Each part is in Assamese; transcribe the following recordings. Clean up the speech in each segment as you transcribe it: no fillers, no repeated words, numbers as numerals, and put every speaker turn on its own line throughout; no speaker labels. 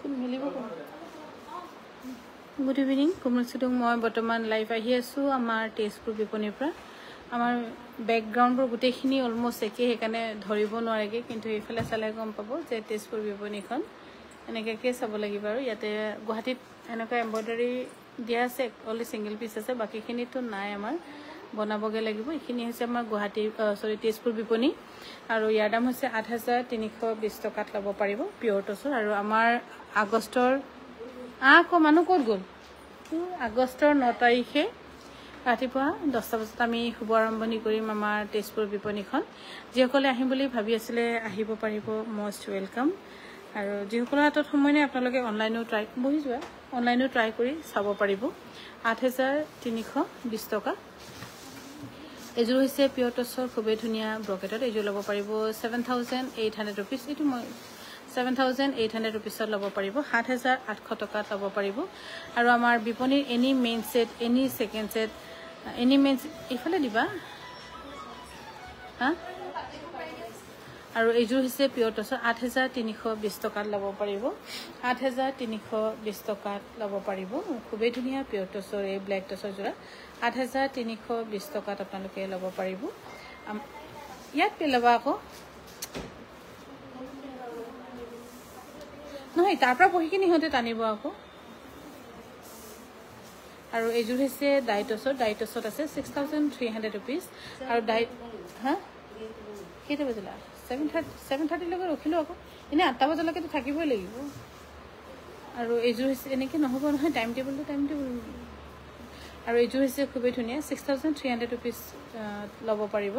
Good evening. Kumulsidung moi bottoman live ahi asu amar testpur biponi pra amar background por gutekhini almost eke hekane dhoribo norege kintu efale sale gom pabo je testpur biponi khon eneke ke sabo lagiba aru yate Guwahatit eneka embroidery dia ase only single piece ase baki khini to nai amar বনাবগে লাগিব এখিনি হৈছে আমাৰ গুৱাহাটী সৰি তেজপুৰ বিপণী আৰু ইয়াৰ দাম হৈছে 8320 টকাত লব পাৰিব পিওৰ টছৰ আৰু আমাৰ আগষ্টৰ মানুহ ক'ত গ'ল আগষ্টৰ 9 তাৰিখে ৰাতিপুৱা 10টা বজাত আমি শুভ আৰম্ভণি কৰিম আমাৰ তেজপুৰ বিপণীখন যিসকলে আহিম বুলি ভাবি আছিলে আহিব পাৰিব মোষ্ট ওয়েলকাম আৰু যিসকলৰ হাতত সময় নাই আপোনালোকে অনলাইনো ট্ৰাই কৰি চাব পাৰিব 8320 টকা এজোৰ হৈছে পিওৰ টছৰ খুবেই ধুনীয়া ব্ৰকেটত এজোৰ ল'ব পাৰিব 7800 रुपीस এটো মই 7800 रुपीसত ল'ব পাৰিব 7800 টকাত ল'ব পাৰিব আৰু আমাৰ বিপণীৰ any main set any second set any main ইফালে দিবা আৰু এজোৰ হৈছে পিওৰ টছৰ 8320 টকাত ল'ব পাৰিব 8320 টকাত ল'ব পাৰিব খুবেই ধুনীয়া পিওৰ টছৰ এই ব্ল্যাক টছৰ জোৰা 8320 টকাত আপোনালোকে ল'ব পাৰিব ইয়াত পেলাবা আকৌ নহয় তাৰ পৰা বহিকিনি হতে টানিব আকৌ আৰু এজোৰ হৈছে ডাইটছত আছে 6300 रुपीस আৰু কেইটা বজলা 7:30 লগে ৰখিলো আকৌ এনে 8টা বজালৈকে তো থাকিবই লাগিব আৰু এজোৰ হৈছে এনেকে নহব নহয় টাইম টেবল আৰু এজোৰ হৈছে খুবেই ধুনীয়া 6300 रुपीस ল'ব পাৰিব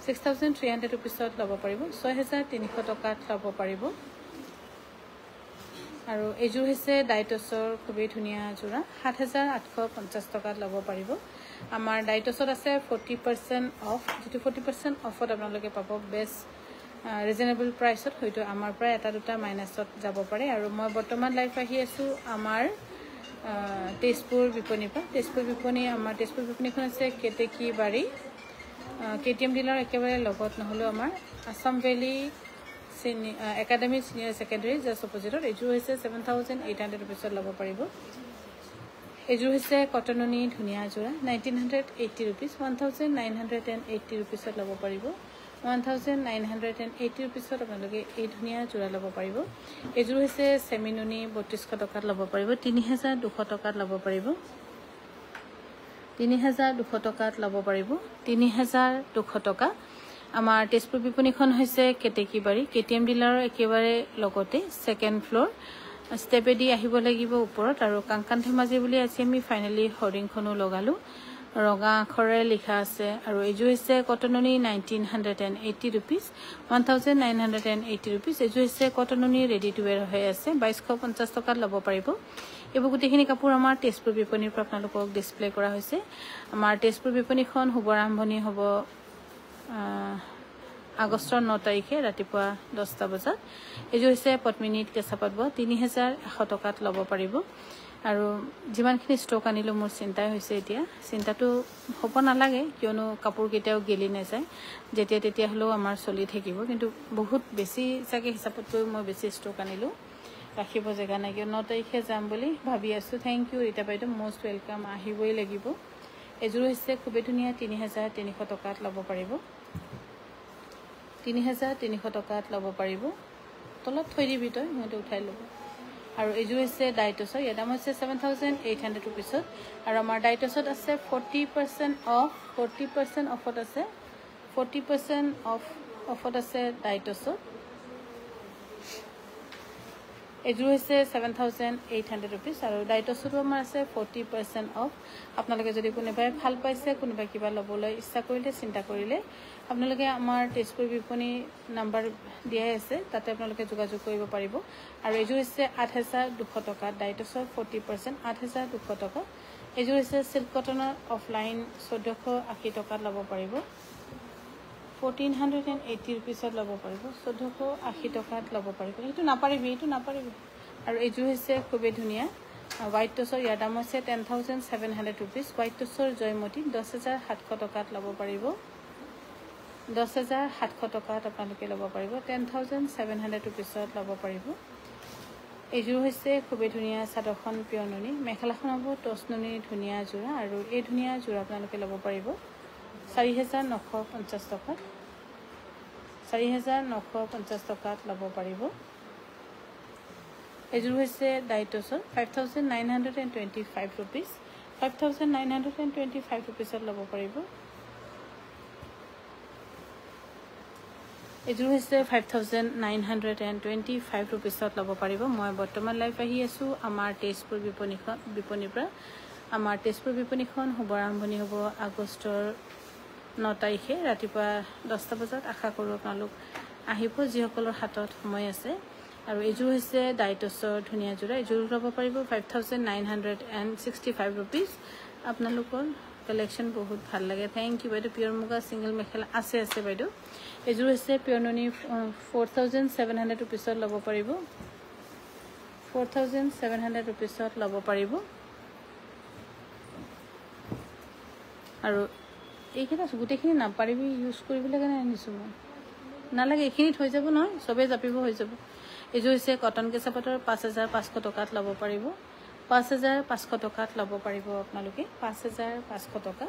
6300 रुपीसত ল'ব পাৰিব 6300 টকাত ল'ব পাৰিব আৰু এজোৰ হৈছে ডাইটছৰ খুবেই ধুনীয়া জোৰা 7850 টকাত ল'ব পাৰিব আমাৰ ডাইটছত আছে 40% অফ যেটো 40% অফত আপোনালোকে পাব বেষ্ট ৰিজনেবল প্ৰাইসত হয়তো আমাৰ প্ৰায় এটা দুটা মাইনাসত যাব পাৰে আৰু মই বৰ্তমান লাইভ আহি আছো আমাৰ তেজপুৰ বিপণী আমাৰ তেজপুৰ বিপণীখন আছে কেতেকি বাৰী কেটিএম ডিলাৰ একেবাৰে লগত নহলো আমাৰ Assam valley academy senior secondary just অপজিটত এজোৰ হৈছে 7800 रुपीसত ল'ব পাৰিব এজোৰ হৈছে কটননি ধুনীয়া জোৰা 1980 रुपीस 1980 रुपीसত ল'ব পাৰিব 1980 रुपीसত আপোনালোকে এই ধুনীয়া জোৰা ল'ব পাৰিব এজোৰ হৈছে সেমিনুনি 3200 টকাত ল'ব পাৰিব 3200 টকাত ল'ব পাৰিব 3200 টকাত ল'ব পাৰিব 3200 টকা আমাৰ তেজপুৰ বিপণীখন হৈছে কেতেকিবাৰী কেটিএম ডিলাৰৰ একেবাৰে লগতে সেকেন্ড ফ্লোৰ ষ্টেপেদি আহিব লাগিব ওপৰত আৰু কাংকান ধেমাজি বুলি আছে আমি ফাইনালি হৰিংখনো লগালো ৰগা আখৰে লিখা আছে আৰু এজো হৈছে কটননি 1980 रुपीस 1980 रुपीस এজো হৈছে কটননি ৰেডি টু ওয়্যাৰ হৈ আছে 2250 টকাত ল'ব পাৰিব এবোৰ গুটেখিনি কাপোৰ আমাৰ তেজপুৰ বিপণীৰ পৰা আপোনালোকক ডিসপ্লে কৰা হৈছে আমাৰ তেজপুৰ বিপণীখন শুভ আৰম্ভণি হ'ব আগষ্টৰ 9 তাৰিখে ৰাতিপুৱা 10টা বজাত এজো হৈছে পদ্মিনীত কেঁচাপাত 3100 টকাত ল'ব পাৰিব আৰু যিমানখিনি ষ্টক আনিলো মোৰ চিন্তাই হৈছে এতিয়া চিন্তাটো হ'ব নালাগে কিয়নো কাপোৰ কেতিয়াও গেলি নাযায় যেতিয়া তেতিয়া হলেও আমাৰ চলি থাকিব কিন্তু বহুত বেছি চাগে হিচাপতকৈ মই বেছি ষ্টক আনিলো ৰাখিব জায়গা নাই কিয় 9 তাৰিখে যাম বুলি ভাবি আছো থ্যাংক ইউ ৰিতা বাইদেউ মোষ্ট ওয়েলকাম আহিবই লাগিব এজোৰ হৈছে খুবেই ধুনীয়া 3300 টকাত ল'ব পাৰিব 3300 টকাত ল'ব পাৰিব তলত থৈ দিবি তই মইটো উঠাই ল'ব আৰু এজোৰ হৈছে ডাইটছৰ ইয়াৰ দাম হৈছে 7800 रुपीसত আৰু আমাৰ ডাইটছত আছে 40% অফত আছে 40% অফত আছে ডাইটছত এজোৰ হৈছে 7800 रुपीस আৰু ডাইটছটো আমাৰ আছে 40% অফ আপোনালোকে যদি কোনোবাই ভাল পাইছে কোনোবাই কিবা ল'বলৈ ইচ্ছা কৰিলে চিন্তা কৰিলে আপোনালোকে আমাৰ তেজপুৰ বিপণী নাম্বাৰ দিয়াই আছে তাতে আপোনালোকে যোগাযোগ কৰিব পাৰিব আৰু এজোৰ হৈছে 8200 টকা ডাইটছৰ 40% 8200 টকা এজোৰ হৈছে সিল্ক কটনৰ অফলাইন 1480 টকাত ল'ব পাৰিব 1480 रुपीसত ল'ব পাৰিব 1480 টকাত ল'ব পাৰিব এইটো নাপাৰিবি আৰু এজোৰ হৈছে খুবেই ধুনীয়া হোৱাইট টছৰ ইয়াৰ দাম হৈছে 10700 रुपीस হোৱাইট টছৰ জয়মতী 10700 টকাত ল'ব পাৰিব 10700 টকাত আপোনালোকে ল'ব পাৰিব 10700 रुपीसত ল'ব পাৰিব এইযোৰ হৈছে খুবেই ধুনীয়া চাদৰখন পিয়ৰ নুনি মেখেলাখন হ'ব টচ নুনি ধুনীয়া যোৰা আৰু এই ধুনীয়া যোৰা আপোনালোকে ল'ব পাৰিব 4950 টকাত 4950 টকাত ল'ব পাৰিব এইযোৰ হৈছে ডাইটছৰ 5925 rupees 5925 rupeesত ল'ব পাৰিব এইযোৰ হৈছে 5925 rupeesত ল'ব পাৰিব মই বৰ্তমান লাইভ আহি আছো আমাৰ তেজপুৰ বিপণীৰ পৰা আমাৰ তেজপুৰ বিপণীখন হ'ব আৰম্ভণি হ'ব আগষ্টৰ 9 তাৰিখে ৰাতিপুৱা 10টা বজাত আশা কৰোঁ আপোনালোক আহিব যিসকলৰ হাতত সময় আছে আৰু এইযোৰ হৈছে ডাইটছৰ ধুনীয়া যোৰা এইযোৰ ল'ব পাৰিব 5965 rupees আপোনালোকৰ কালেকশন বহুত ভাল লাগে থ্যাংক ইউ বাইদেউ পিয়ৰ মুগা সিঙ্গেল মেখেলা আছে বাইদেউ এইযোৰ হৈছে পিয়ৰ নুনি 4700 rupeesত ল'ব পাৰিব 4700 rupeesত ল'ব পাৰিব আৰু এইকেইটা গোটেইখিনি নাপাৰিবি ইউজ কৰিবলৈ কাৰণে আনিছো মই নালাগে এইখিনি হৈ যাব নহয় সবে জাপিব হৈ যাব এইযোৰ হৈছে কটন কেঁচা পাটৰ 5500 টকাত ল'ব পাৰিব 5500 টকাত ল'ব পাৰিব আপোনালোকে 5500 টকা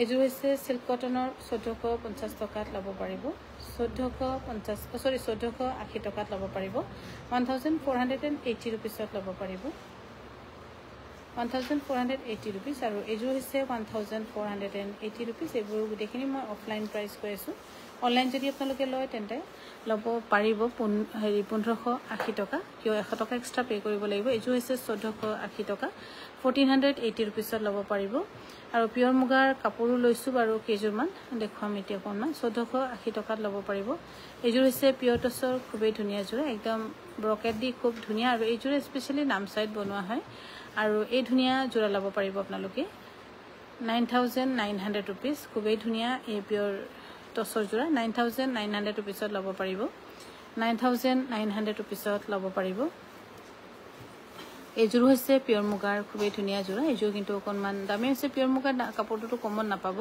এইযোৰ হৈছে সিল্ক কটনৰ 1450 টকাত ল'ব পাৰিব 1480 টকাত ল'ব পাৰিব 1480 rupeesত ল'ব পাৰিব 1480 rupees আৰু এইযোৰ হৈছে 1480 rupees এইবোৰ গোটেইখিনি মই অফলাইন প্ৰাইস কৈ আছো অনলাইন যদি আপোনালোকে লয় তেন্তে ল'ব পাৰিব 1580 টকা কিয় 100 টকা এক্সট্ৰা পে কৰিব লাগিব এইযোৰ হৈছে 1480 টকা 1480 rupeesত ল'ব পাৰিব আৰু পিয়ৰ মুগাৰ কাপোৰো লৈছো বাৰু কেইজোৰমান দেখুৱাম এতিয়া কোনমান 1480 টকাত ল'ব পাৰিব এইযোৰ হৈছে পিয়ৰ টছৰ খুবেই ধুনীয়া যোৰা একদম ব্ৰকেট দি খুব ধুনীয়া আৰু এইযোৰ স্পেশালি নাম সাইড বনোৱা হয় আৰু এই ধুনীয়া যোৰা ল'ব পাৰিব আপোনালোকে 9900 rupees খুবেই ধুনীয়া এই পিয়ৰ টছৰ যোৰা 9900 rupeesত ল'ব পাৰিব 9900 rupeesত ল'ব পাৰিব এইযোৰ হৈছে পিয়ৰ মুগাৰ খুবেই ধুনীয়া যোৰা এইযোৰ কিন্তু অকনমান দামী হৈছে পিয়ৰ মুগাৰ কাপোৰটো কমন নাপাব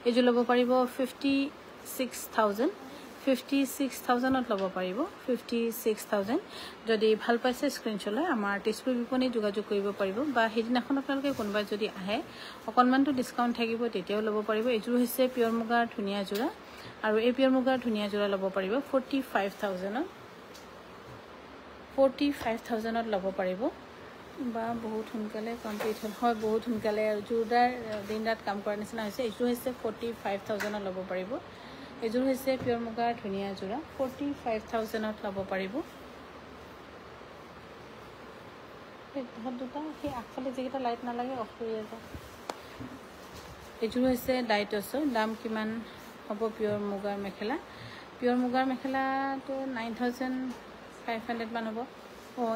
এইযোৰ ল'ব পাৰিব 56000ত ল'ব পাৰিব 56000 যদি ভাল পাইছে স্ক্ৰিনশ্বট লৈ আমাৰ তেজপুৰ বিপণী যোগাযোগ কৰিব পাৰিব বা হেদিনাখন আপোনালোকে কোনবা যদি আহে অকনমানটো ডিসকাউন্ট থাকিব তেতিয়াও ল'ব পাৰিব এইযোৰ হৈছে পিয়ৰ মুগাৰ ধুনীয়া যোৰা আৰু এই পিয়ৰ মুগাৰ ধুনীয়া যোৰা ল'ব পাৰিব 45000ত ল'ব পাৰিব বা বহুত সোনকালে কমপ্লিট হয় বহুত সোনকালে আৰু জোৰদাৰ দিন ৰাত কাম কৰাৰ নিচিনা হৈছে এইযোৰ হৈছে 45000ত ল'ব পাৰিব এইযোৰ হৈছে পিয়ৰ মুগাৰ ধুনীয়া যোৰা 45000ত ল'ব পাৰিব এই দুটা কি আগফালে যেটা লাইট নালাগে অফ কৰি আছে এইযোৰ হৈছে ডাইটছৰ দাম কিমান হ'ব পিয়ৰ মুগাৰ মেখেলা তো 9500 মান হ'ব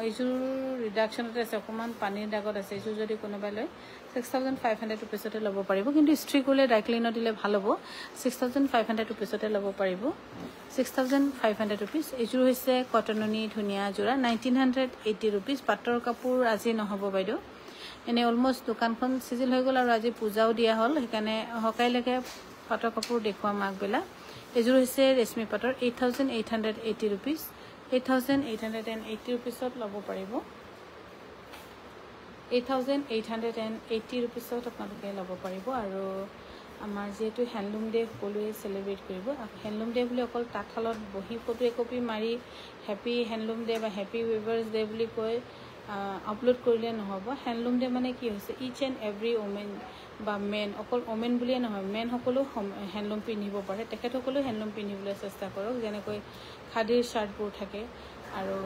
এইযোৰ ৰিডাকশনতে আছে অকমান পানীৰ দাগত আছে এইযোৰ যদি কোনোবাই লয় 6500 rupeesতে ল'ব পাৰিব কিন্তু ষ্ট্ৰি কৰিলে ডাইক্লিনত দিলে ভাল হ'ব 6500 rupeesতে ল'ব পাৰিব 6500 rupees এইযোৰ হৈছে কটননি ধুনীয়া যোৰা 1980 rupees পাটৰ কাপোৰ আজি নহব বাইদেউ এনে অলমোস্ট দোকানখন সিজিল হৈ গল আৰু আজি পূজাও দিয়া হল সেইকাৰণে হকাইলৈকে পাটৰ কাপোৰ দেখুৱা মাগবেলা এইযোৰ হৈছে ৰেশমি পাটৰ 8880 rupees 8880 rupeesত ল'ব পাৰিব 8880 rupeesত আপোনালোকে ল'ব পাৰিব আৰু আমাৰ যেটো হ্যান্ডলুম ডে সকলোৱে সেলিব্ৰেট কৰিব হ্যান্ডলুম ডে বুলি অকল তাঁতশালত বহি ফটো একপি মাৰি হ্যাপি হ্যান্ডলুম ডে বা হ্যাপি উইভাৰ্স ডে বুলি কৈ আপলোড কৰিলে নহব হ্যান্ডলুম ডে মানে কি হৈছে ইচ এন্ড এভৰি ওমেন বা মেন অকল ওমেন বুলিয়ে নহয় মেন সকলো হ্যান্ডলুম পিন্ধিব পাৰে তেখেত সকলো হ্যান্ডলুম পিন্ধিবলৈ চেষ্টা কৰক যেনেকৈ খাদীৰ শাৰ্টবোৰ থাকে আৰু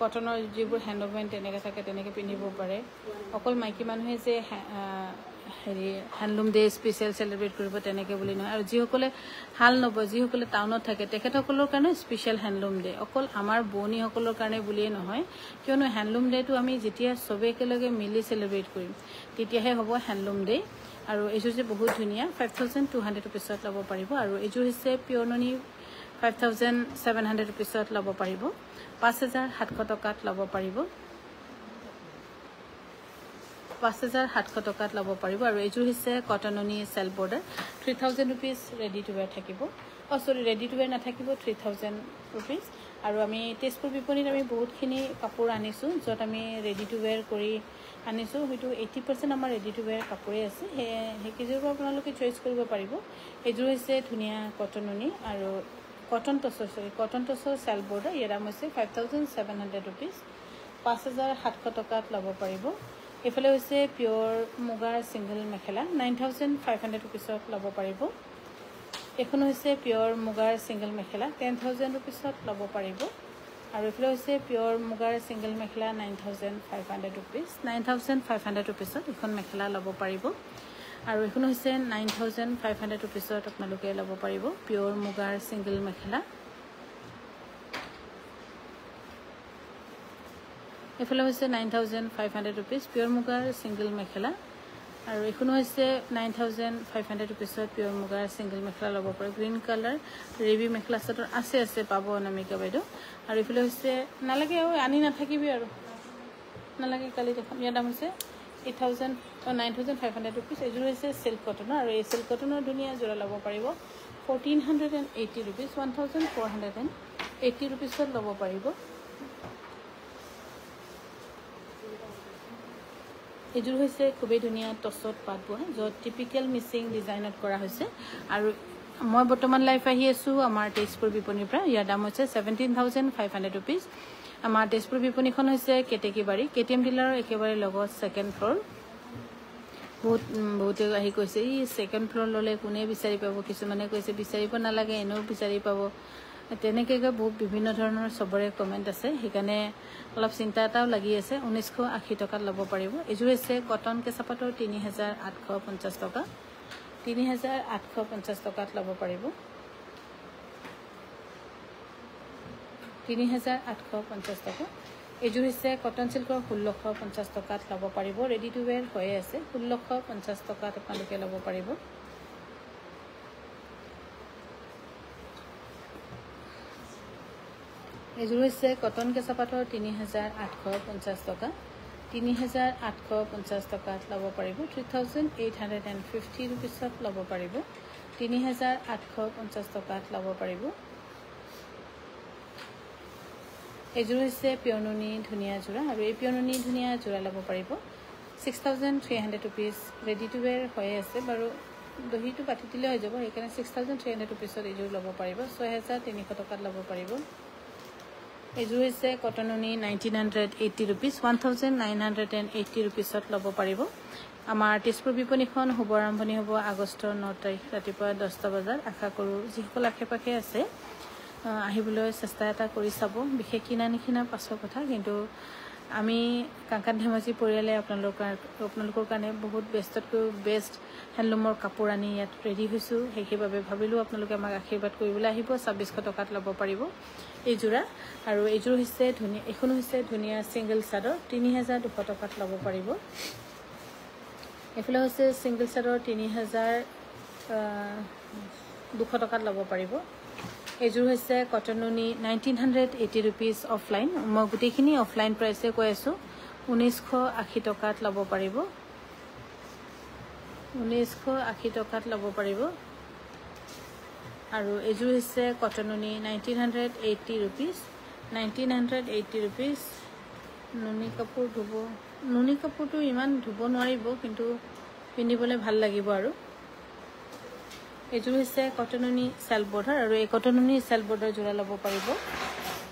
কটনৰ যিবোৰ হ্যান্ডলুম তেনেকৈ থাকে তেনেকৈ পিন্ধিব পাৰে অকল মাইকী মানুহে যে হেৰি হ্যান্ডলুম ডে স্পেশাল সেলিব্ৰেট কৰিব তেনেকৈ বুলি নহয় আৰু যিসকলে হাল নব যিসকলে টাউনত থাকে তেখেতসকলৰ কাৰণে স্পেশাল হ্যান্ডলুম ডে অকল আমাৰ বোনী সকলৰ কাৰণে বুলিয়ে নহয় কিয়নো হ্যান্ডলুম ডেটো আমি যেতিয়া সবে একেলগে মিলি সেলিব্ৰেট কৰিম তেতিয়াহে হ'ব হ্যান্ডলুম ডে আৰু এইযোৰ যে বহুত ধুনীয়া 5200 rupeesত ল'ব পাৰিব আৰু এইযোৰ হৈছে পিয়ৰ নুনি 5700 rupeesত ল'ব পাৰিব 5700 টকাত ল'ব পাৰিব 5700 টকাত ল'ব পাৰিব আৰু এইযোৰ হৈছে কটননি self border 3000 rupees ready to wear থাকিব সৰি ৰেডি টু ওয়্যাৰ নাথাকিব 3000 rupees আৰু আমি তেজপুৰ বিপণীত আমি বহুতখিনি কাপোৰ আনিছোঁ য'ত আমি ৰেডি টু ৱেৰ কৰি আনিছোঁ হয়তো 80% আমাৰ ৰেডি টু ৱেৰ কাপোৰেই আছে সেইকেইযোৰৰ পৰা আপোনালোকে চইচ কৰিব পাৰিব এইযোৰ হৈছে ধুনীয়া কটন নুনি আৰু কটন টচৰ চেল বৰ্ডাৰ ইয়াৰ দাম হৈছে 5700 ৰুপিজ 5700 টকাত ল'ব পাৰিব এইফালে হৈছে পিয়'ৰ মুগাৰ ছিংগল মেখেলা 9500 ৰুপিছত ল'ব পাৰিব এখন হৈছে পিয়'ৰ মুগাৰ ছিংগল মেখেলা 10000 ৰুপিছত ল'ব পাৰিব আৰু এইফালে হৈছে পিয়'ৰ মুগাৰ ছিংগল মেখেলা 9500 ৰুপিজ 9500 ৰুপিছত এখন মেখেলা ল'ব পাৰিব আৰু এখন হৈছে 9500 ৰুপিছত আপোনালোকে ল'ব পাৰিব পিয়'ৰ মুগাৰ ছিংগল মেখেলা এইফালে হৈছে 9500 ৰুপিজ পিয়'ৰ মুগাৰ ছিংগল মেখেলা আৰু এখন হৈছে 9500 ৰুপিছত পিয়'ৰ মুগাৰ ছিংগল মেখেলা ল'ব পাৰে গ্ৰীণ কালাৰ ৰেবি মেখেলা চাদৰ আছে পাব অনামিকা বাইদেউ আৰু এইফালে হৈছে নালাগে আৰু আনি নাথাকিবি আৰু নালাগে কালি দেখাম ইয়াৰ দাম হৈছে 9500 ৰুপিজ এইযোৰ হৈছে চিল্ক কটনৰ আৰু এই চিল্ক কটনৰ ধুনীয়া যোৰা ল'ব পাৰিব 1480 ৰুপিজ 1480 ৰুপিছত ল'ব পাৰিব এইযোৰ হৈছে খুবেই ধুনীয়া টচত পাত বোৱা য'ত টিপিকেল মিচিং ডিজাইনত কৰা হৈছে আৰু মই বৰ্তমান লাইভ আহি আছোঁ আমাৰ তেজপুৰ বিপণীৰ পৰা ইয়াৰ দাম হৈছে 17500 ৰুপিজ আমাৰ তেজপুৰ বিপণীখন হৈছে কেতেকীবাৰী কেটিএম ডিলাৰৰ একেবাৰে লগত ছেকেণ্ড ফ্ল'ৰ বহুতে আহি কৈছে ই ছেকেণ্ড ফ্ল'ৰ ল'লে কোনে বিচাৰি পাব কিছুমানে কৈছে বিচাৰিব নালাগে এনেও বিচাৰি পাব তেনেকৈ বহুত বিভিন্ন ধৰণৰ চবৰে কমেণ্ট আছে সেইকাৰণে অলপ চিন্তা এটাও লাগি আছে 1980 টকাত ল'ব পাৰিব এইযোৰ হৈছে কটন কেঁচাপাতৰ 3850 টকা 3850 টকাত ল'ব পাৰিব 3850 টকা এইযোৰ হৈছে কটন চিল্কৰ 1650 টকাত ল'ব পাৰিব ৰেডি টু ৱেৰ হৈয়ে আছে 1650 টকাত আপোনালোকে ল'ব পাৰিব এইযোৰ হৈছে কটন কেঁচাপাতৰ 3850 টকা 3850 টকাত ল'ব পাৰিব 3850 ৰুপিছত ল'ব পাৰিব 3850 টকাত ল'ব পাৰিব এইযোৰ হৈছে পিয়'ৰ নুনি ধুনীয়া যোৰা আৰু এই পিয়'ৰ নুনি ধুনীয়া যোৰা ল'ব পাৰিব 6300 ৰুপিজ ৰেডি টু ৱেৰ হৈয়ে আছে বাৰু দহিটো পাতি দিলে হৈ যাব সেইকাৰণে 6300 ৰুপিছত এইযোৰ ল'ব পাৰিব 6300 টকাত ল'ব পাৰিব এইযোৰ হৈছে কটন নুনি 1980 ৰুপিজ 1980 ৰুপিছত ল'ব পাৰিব আমাৰ তেজপুৰ বিপণীখন শুভ আৰম্ভণি হ'ব আগষ্টৰ 9 তাৰিখ ৰাতিপুৱা 10টা বজাত আশা কৰোঁ যিসকল আশে পাশে আছে আহিবলৈ চেষ্টা এটা কৰি চাব বিশেষ কিনা নিকিনা পাছৰ কথা কিন্তু আমি কাংকান ধেমাজি পৰিয়ালে আপোনালোকৰ কাৰণে বহুত বেষ্টতকৈ বেষ্ট হেণ্ডলুমৰ কাপোৰ আনি ইয়াত ৰেডি হৈছোঁ সেইবাবে ভাবিলোঁ আপোনালোকে আমাক আশীৰ্বাদ কৰিবলৈ আহিব 2600 টকাত ল'ব পাৰিব এই যোৰা আৰু এইযোৰ হৈছে ধুনীয়া এখন হৈছে ধুনীয়া ছিংগল চাদৰ 3200 টকাত ল'ব পাৰিব এইফালে হৈছে ছিংগল চাদৰ 3200 টকাত ল'ব পাৰিব এইযোৰ হৈছে কটন নুনি 1980 ৰুপিজ অফলাইন মই গোটেইখিনি অফলাইন প্ৰাইচে কৈ আছোঁ 1980 টকাত ল'ব পাৰিব 1980 টকাত ল'ব পাৰিব আৰু এইযোৰ হৈছে কটন নুনি 1980 ৰুপিজ 1980 ৰুপিজ নুনি কাপোৰটো ইমান ধুব নোৱাৰিব কিন্তু পিন্ধিবলৈ ভাল লাগিব আৰু এইযোৰ হৈছে কটন নুনি চেল বৰ্ডাৰ আৰু এই কটন নুনি চেল বৰ্ডাৰ যোৰা ল'ব পাৰিব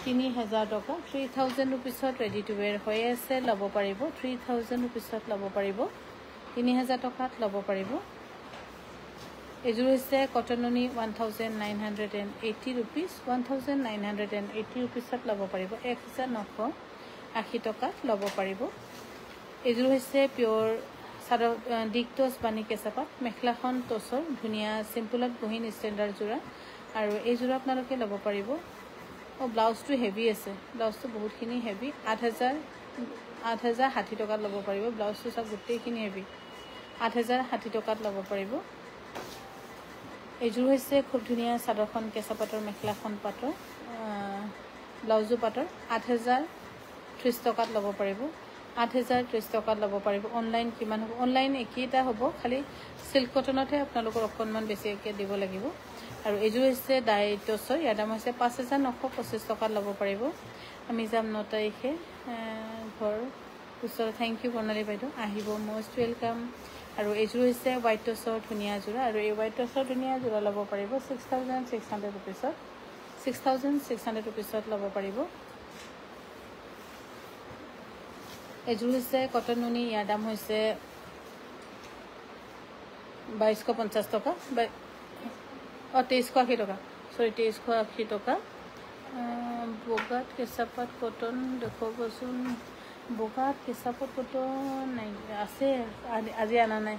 3000 টকা 3000 ৰুপিছত ৰেডি টু ৱেৰ হৈ আছে ল'ব পাৰিব 3000 ৰুপিছত ল'ব পাৰিব 3000 টকাত ল'ব পাৰিব এইযোৰ হৈছে কটন নুনি 1980 ৰুপিজ 1980 ৰুপিছত ল'ব পাৰিব 1980 টকাত ল'ব পাৰিব এইযোৰ হৈছে পিয়'ৰ চাদৰ ডিগটছ বানি কেঁচাপাত মেখেলাখন টচৰ ধুনীয়া চিম্পুলত গহীন ষ্টেণ্ডাৰ্ড যোৰা আৰু এই যোৰা আপোনালোকে ল'ব পাৰিব ব্লাউজটো হেভি আছে ব্লাউজটো বহুতখিনি হেভি 8060 টকাত ল'ব পাৰিব ব্লাউজটো চব গোটেইখিনি হেভি 8060 টকাত ল'ব পাৰিব এইযোৰ হৈছে খুব ধুনীয়া চাদৰখন কেঁচাপাতৰ মেখেলাখন পাতৰ ব্লাউজো পাতৰ 8030 টকাত ল'ব পাৰিব 8,030 টকাত ল'ব পাৰিব অনলাইন কিমান হ'ব অনলাইন একেইটা হ'ব খালি সিল্ক কটনতহে আপোনালোকৰ অকণমান বেছিকৈ দিব লাগিব আৰু এইযোৰ হৈছে ডাইটছৰ ইয়াৰ দাম হৈছে 5,925 টকাত ল'ব পাৰিব আমি যাম 9 তাৰিখে ঘৰ ওচৰত থেংক ইউ প্ৰণালী বাইদেউ আহিব মষ্ট ৱেলকাম আৰু এইযোৰ হৈছে হোৱাইট টছৰ ধুনীয়া যোৰা আৰু এই হোৱাইট টছৰ ধুনীয়া যোৰা ল'ব পাৰিব 6,600 ৰুপিছত 6,600 ৰুপিছত ল'ব পাৰিব এইযোৰ হৈছে কটন নুনি ইয়াৰ দাম হৈছে 2,250 টকা 2,380 টকা সৰি 2,380 টকা বগাত কেঁচাপাত কটন দেখুৱাবচোন বগাত কেঁচাপাত কটন নাই আছে আজি অনা নাই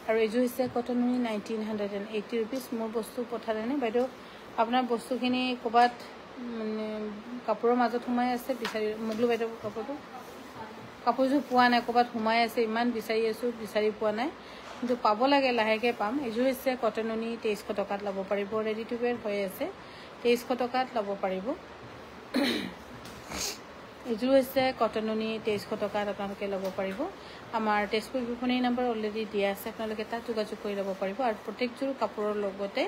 আৰু এইযোৰ হৈছে কটন নুনি 1,980 ৰুপিজ মোৰ বস্তু পঠালেনে বাইদেউ আপোনাৰ বস্তুখিনি ক'ৰবাত মানে কাপোৰৰ মাজত সোমাই আছে বিচাৰি মুগলু বাইদেউ কাপোৰযোৰ পোৱা নাই ক'ৰবাত সোমাই আছে ইমান বিচাৰি আছোঁ বিচাৰি পোৱা নাই কিন্তু পাব লাগে লাহেকৈ পাম এইযোৰ হৈছে কটন নুনি 2,300 টকাত ল'ব পাৰিব ৰেডি টু ৱেৰ হৈ আছে 2,300 টকাত ল'ব পাৰিব এইযোৰ হৈছে কটন নুনি 2,300 টকাত আপোনালোকে ল'ব পাৰিব আমাৰ তেজপুৰ বিপণী নম্বৰ অলৰেডি দিয়া আছে আপোনালোকে তাত যোগাযোগ কৰি ল'ব পাৰিব আৰু প্ৰত্যেকযোৰ কাপোৰৰ লগতে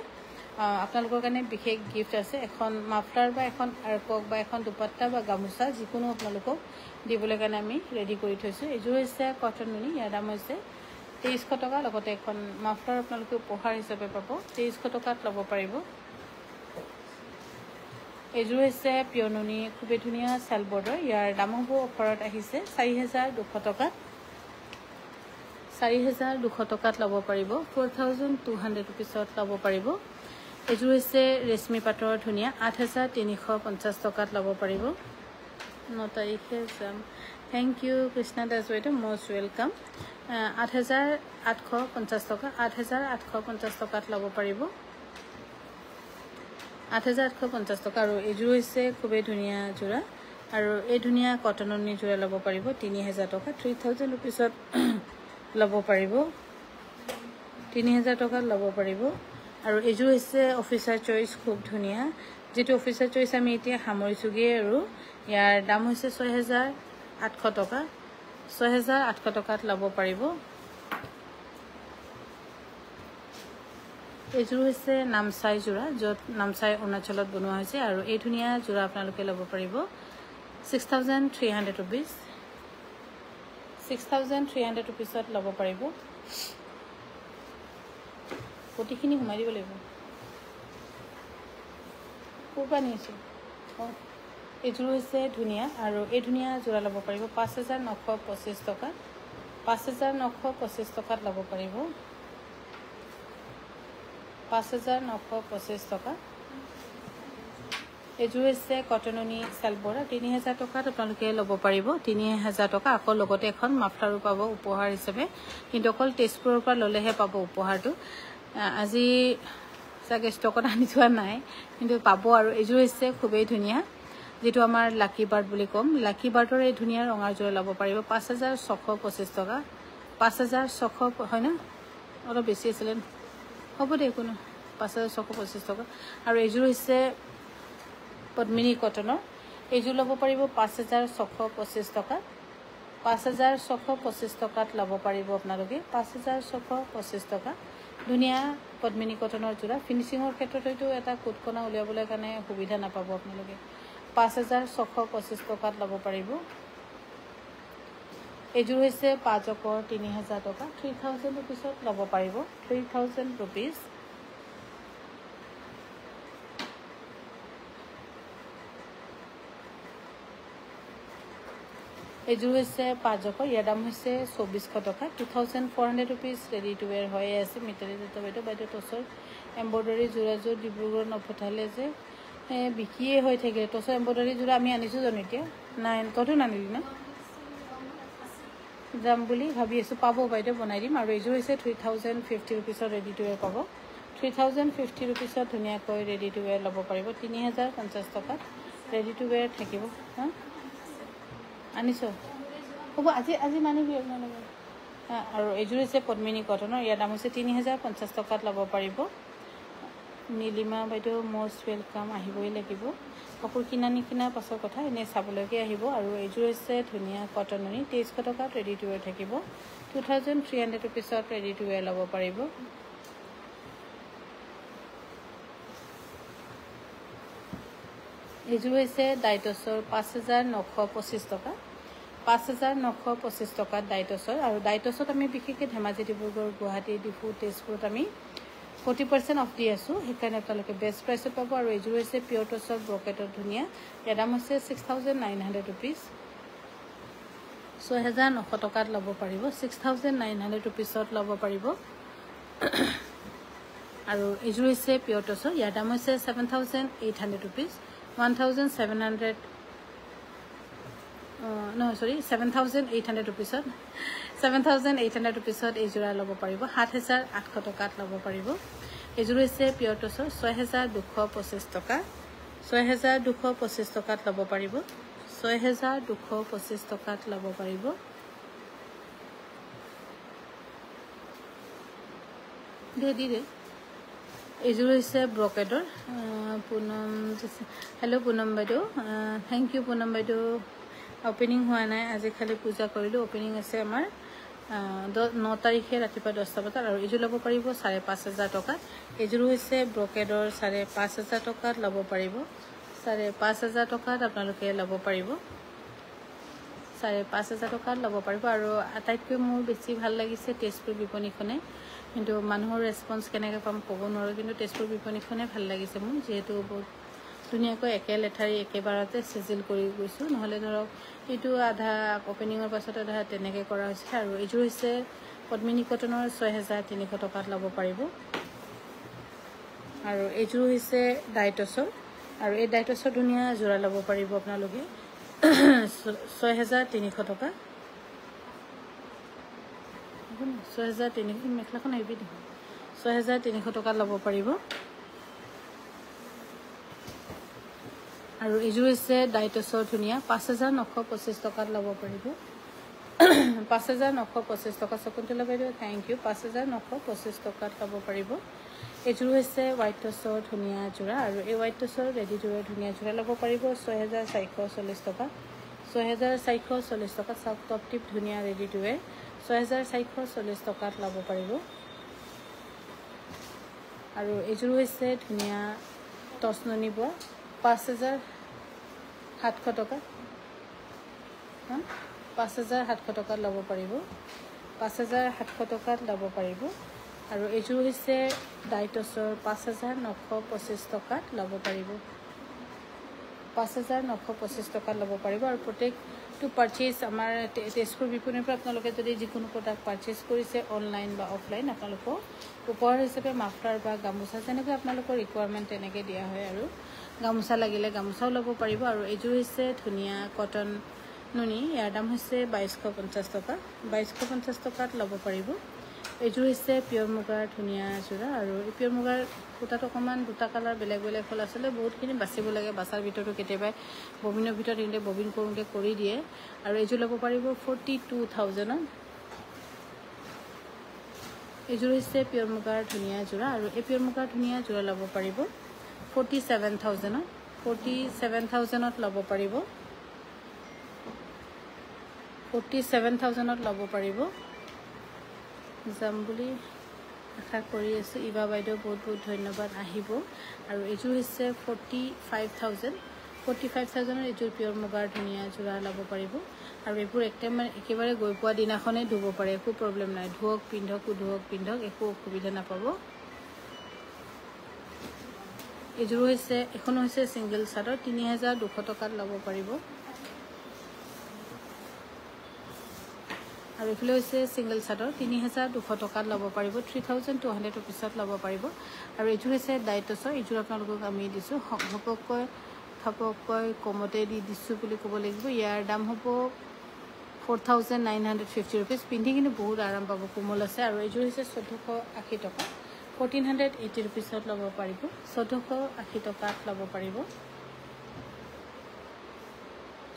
আপোনালোকৰ কাৰণে বিশেষ গিফ্ট আছে এখন মাফলাৰ বা এখন আৰকক বা এখন দুপাট্টা বা গামোচা যিকোনো আপোনালোকক দিবলৈ কাৰণে আমি ৰেডি কৰি থৈছোঁ এইযোৰ হৈছে কটন নুনি ইয়াৰ দাম হৈছে 2,300 টকা লগতে এখন মাফলাৰ আপোনালোকে উপহাৰ হিচাপে পাব 2,300 টকাত ল'ব পাৰিব এইযোৰ হৈছে পিয়ৰ নুনি খুবেই ধুনীয়া চেল বৰ্ডৰ ইয়াৰ দাম হ'ব অফাৰত আহিছে 4,200 টকাত 4,200 টকাত ল'ব পাৰিব 4,200 ৰুপিছত ল'ব পাৰিব এইযোৰ হৈছে ৰেশমী পাটৰ ধুনীয়া 8,350 টকাত ল'ব পাৰিব 9 তাৰিখে যাম থেংক ইউ কৃষ্ণা দাস বাইদেউ মষ্ট ৱেলকাম 8,850 টকা 8,850 টকাত ল'ব পাৰিব 8,850 টকা আৰু এইযোৰ হৈছে খুবেই ধুনীয়া যোৰা আৰু এই ধুনীয়া কটন নুনি যোৰা ল'ব পাৰিব 3,000 টকা 3,000 ৰুপিছত ল'ব পাৰিব 3,000 টকাত ল'ব পাৰিব আৰু এইযোৰ হৈছে অফিচাৰ চইচ খুব ধুনীয়া যেটো অফিচাৰ চইচ আমি এতিয়া সামৰিছোগে আৰু ইয়াৰ দাম হৈছে 6,800 টকা 6,800 টকাত ল'ব পাৰিব এইযোৰ হৈছে নামচাই যোৰা য'ত নামচাই অৰুণাচলত বনোৱা হৈছে আৰু এই ধুনীয়া যোৰা আপোনালোকে ল'ব পাৰিব 6,300 ৰুপিজ 6,300 ৰুপিজত ল'ব পাৰিব প্ৰতিখিনি সোমাই দিব লাগিব ক'ৰপৰা নিছোঁ এইযোৰ হৈছে ধুনীয়া আৰু এই ধুনীয়া যোৰা ল'ব পাৰিব 5,925 টকা 5,925 টকাত ল'ব পাৰিব 5,925 টকা এইযোৰ হৈছে কটন নুনি চেলবৰা 3,000 টকাত আপোনালোকে ল'ব পাৰিব 3,000 টকা আকৌ লগতে এখন মাফলাৰো পাব উপহাৰ হিচাপে কিন্তু অকল তেজপুৰৰ পৰা ল'লেহে পাব উপহাৰটো আজি চাগে ষ্টকত আনি থোৱা নাই কিন্তু পাব আৰু এইযোৰ হৈছে খুবেই ধুনীয়া যেটো আমাৰ লাকি বাৰ্ড বুলি কম লাকি বাৰ্ডৰ এই ধুনীয়া ৰঙৰ যোৰা ল'ব পাৰিব 5,625 টকা 5,600 হয় না অলপ বেছি আছিল হ'ব দে কোনো 5,625 টকা আৰু এইযোৰ হৈছে পদ্মিনী কটনৰ এইযোৰ ল'ব পাৰিব 5,625 টকা 5,625 টকাত ল'ব পাৰিব আপোনালোকে 5,625 টকা ধুনীয়া পদ্মিনী কটনৰ যোৰা ফিনিচিঙৰ ক্ষেত্ৰত হয়তো এটা কোটকণা উলিয়াবলৈ কাৰণে সুবিধা নাপাব আপোনালোকে 5,625 টকাত ল'ব পাৰিব এইযোৰ হৈছে পাজকৰ 3,000 টকা 3,000 ৰুপিছত ল'ব পাৰিব 3,000 ৰুপিজ এইযোৰ হৈছে পাজকৰ ইয়াৰ দাম হৈছে 2,400 টকা 2,400 ৰুপিজ ৰেডি টু ৱেৰ হৈ আছে মিতালী দত্ত বাইদেউ টচৰ এম্ব্ৰইডাৰী যোৰাযোৰ ডিব্ৰুগড় নপঠালে যে বিকিয়ে হৈ থাকিলে টচৰ এম্ব্ৰইডাৰী যোৰা আমি আনিছোঁ জানো এতিয়া নাই তইতো নানিলি না যাম বুলি ভাবি আছোঁ পাব বাইদেউ বনাই দিম আৰু এইযোৰ হৈছে 3,050 ৰুপিছত ৰেডি টু ৱেৰ পাব 3,050 ৰুপিছত ধুনীয়াকৈ ৰেডি টু ৱেৰ ল'ব পাৰিব 3,050 টকাত ৰেডি টু ৱেৰ থাকিব হা আনিছ হ'ব আজি নানিবি আপোনালোকে আৰু এইযোৰ হৈছে পদ্মিনী কটনৰ ইয়াৰ দাম হৈছে 3,050 টকাত ল'ব পাৰিব নীলিমা বাইদেউ মষ্ট ৱেলকাম, আহিবই লাগিব। কাপোৰ কিনা নিকিনাৰ পাছৰ কথা, এনেই চাবলৈকে আহিব। আৰু এইযোৰ হৈছে ধুনীয়া কটনৰী, 2300 টকাত ৰেডি টু ৱেৰ থাকিব। 2300 ৰুপিছত ৰেডি টু ৱেৰ ল'ব পাৰিব। এইযোৰ হৈছে ডাইটছৰ 5925 টকা, 5925 টকাত ডাইটছৰ। আৰু ডাইটছত আমি বিশেষকৈ ধেমাজি, ডিব্ৰুগড়, গুৱাহাটী, ডিফু, তেজপুৰত আমি 40% অফ দি আছোঁ, সেইকাৰণে আপোনালোকে বেষ্ট প্ৰাইচত পাব। আৰু এইযোৰ হৈছে পিয়ৰ টচৰ ব্ৰকেটৰ ধুনীয়া, ইয়াৰ দাম হৈছে 6900 ৰুপিজ, 6900 টকাত ল'ব পাৰিব, 6900 ৰুপিজত ল'ব পাৰিব। আৰু এইযোৰ হৈছে পিয়ৰ টচৰ, ইয়াৰ দাম হৈছে 7800 ৰুপিজ, 1700 নহয় চৰি 7800 ৰুপিজত, 7800 ৰুপিজত এইযোৰা ল'ব পাৰিব, 7800 টকাত ল'ব পাৰিব। এইযোৰ হৈছে পিয়ৰ টচৰ, 6225 টকা, 6225 টকাত ল'ব পাৰিব, 6225 টকাত ল'ব পাৰিব। দে এইযোৰ হৈছে ব্ৰকেটৰ, পুনম, হেল্ল' পুনম বাইদেউ, থেংক ইউ পুনম বাইদেউ। অপেনিং হোৱা নাই, আজি খালি পূজা কৰিলোঁ। অপেনিং আছে আমাৰ 9 তাৰিখে ৰাতিপুৱা 10টা বজাত। আৰু এইযোৰ ল'ব পাৰিব 5500 টকাত। এইযোৰ হৈছে ব্ৰকেটৰ, 5500 টকাত ল'ব পাৰিব, 5500 টকাত আপোনালোকে ল'ব পাৰিব, 5500 টকাত ল'ব পাৰিব। আৰু আটাইতকৈ মোৰ বেছি ভাল লাগিছে তেজপুৰ বিপণীখনে, কিন্তু মানুহৰ ৰেছপন্স কেনেকৈ পাম ক'ব নোৱাৰোঁ, কিন্তু তেজপুৰ বিপণীখনে ভাল লাগিছে মোৰ, যিহেতু বহুত ধুনীয়াকৈ একে লেঠাৰি একেবাৰতে চিজিল কৰি গৈছোঁ। নহ'লে ধৰক এইটো আধা অপেনিঙৰ পাছত আধা তেনেকৈ কৰা হৈছে। আৰু এইযোৰ হৈছে পদ্মিনী কটনৰ, 6300 টকাত ল'ব পাৰিব। আৰু এইযোৰ হৈছে ডাইটছৰ, আৰু এই ডাইটছৰ ধুনীয়া যোৰা ল'ব পাৰিব আপোনালোকে, 6300 টকা, 6300, মেখেলাখন আহিবি দেখোন, 6300 টকাত ল'ব পাৰিব। আৰু এইযোৰ হৈছে ডাইটছৰ ধুনীয়া, 5925 টকাত ল'ব পাৰিব, 5925 টকা। শকুন্তলা বাইদেউ থেংক ইউ, 5925 টকাত ল'ব পাৰিব। এইযোৰ হৈছে হোৱাইট টচৰ ধুনীয়া যোৰা, আৰু এই হোৱাইট টচৰ ৰেডি টু ৱেৰ ধুনীয়া যোৰা ল'ব পাৰিব, 6440 টকা, 6440 টকা। চাওক টপ টিপ ধুনীয়া ৰেডি টু ৱেৰ, 6440 টকাত ল'ব পাৰিব। আৰু এইযোৰ হৈছে ধুনীয়া টচননি বোৱা, 5700 টকা, 5700 টকাত ল'ব পাৰিব, 5700 টকাত ল'ব পাৰিব। আৰু এইযোৰ হৈছে ডাইটছৰ, 5925 টকাত ল'ব পাৰিব, 5925 টকাত ল'ব পাৰিব। আৰু প্ৰত্যেকটো পাৰ্চেজ আমাৰ তেজপুৰ বিপণীৰ পৰা আপোনালোকে যদি যিকোনো প্ৰডাক্ট পাৰ্চেজ কৰিছে, অনলাইন বা অফলাইন, আপোনালোকক উপহাৰ হিচাপে মাফলাৰ বা গামোচা যেনেকৈ আপোনালোকৰ ৰিকুৱাৰমেণ্ট তেনেকৈ দিয়া হয়। আৰু গামোচা লাগিলে গামোচাও ল'ব পাৰিব। আৰু এইযোৰ হৈছে ধুনীয়া কটন নুনি, ইয়াৰ দাম হৈছে 2250 টকা, 2250 টকাত ল'ব পাৰিব। এইযোৰ হৈছে পিয়ৰ মুগাৰ ধুনীয়া যোৰা, আৰু এই পিয়ৰ মুগাৰ সূতাটো অকণমান দুটা কালাৰ বেলেগ বেলেগ হ'ল, আচলতে বহুতখিনি বাচিব লাগে, বাচাৰ ভিতৰতো কেতিয়াবা ববিনৰ ভিতৰত সিহঁতে ববিন কৰোঁতে কৰি দিয়ে। আৰু এইযোৰ ল'ব পাৰিব 42,000ত। এইযোৰ হৈছে পিয়ৰ মুগাৰ ধুনীয়া যোৰা, আৰু এই পিয়ৰ মুগাৰ ধুনীয়া যোৰা ল'ব পাৰিব 47,000ত, 47,000ত ল'ব পাৰিব, 47,000ত ল'ব পাৰিব। যাম বুলি আশা কৰি আছোঁ। ইভা বাইদেউ বহুত বহুত ধন্যবাদ, আহিব। আৰু এইযোৰ হৈছে 45,000ত এইযোৰ পিয়ৰ মুগাৰ ধুনীয়া যোৰা ল'ব পাৰিব। আৰু এইবোৰ একেবাৰে গৈ পোৱা দিনাখনেই ধুব পাৰে, একো প্ৰব্লেম নাই, ধুৱক পিন্ধক, উধুৱক পিন্ধক, একো অসুবিধা নাপাব। এইযোৰ হৈছে, এখন হৈছে ছিংগল চাদৰ, 3200 টকাত ল'ব পাৰিব। আৰু এইফালে হৈছে ছিংগল চাদৰ, 3200 টকাত ল'ব পাৰিব, 3200 ৰুপিছত ল'ব পাৰিব। আৰু এইযোৰ হৈছে ডাইটছৰ, এইযোৰ আপোনালোকক আমি দিছোঁ ঘপককৈ কমতে দি দিছোঁ বুলি ক'ব লাগিব। ইয়াৰ দাম হ'ব 4950 ৰুপিজ, পিন্ধি কিন্তু বহুত আৰাম পাব, কোমল আছে। আৰু এইযোৰ হৈছে 1480 টকা, 1480 ৰুপিছত ল'ব পাৰিব, 1480 টকাত ল'ব পাৰিব,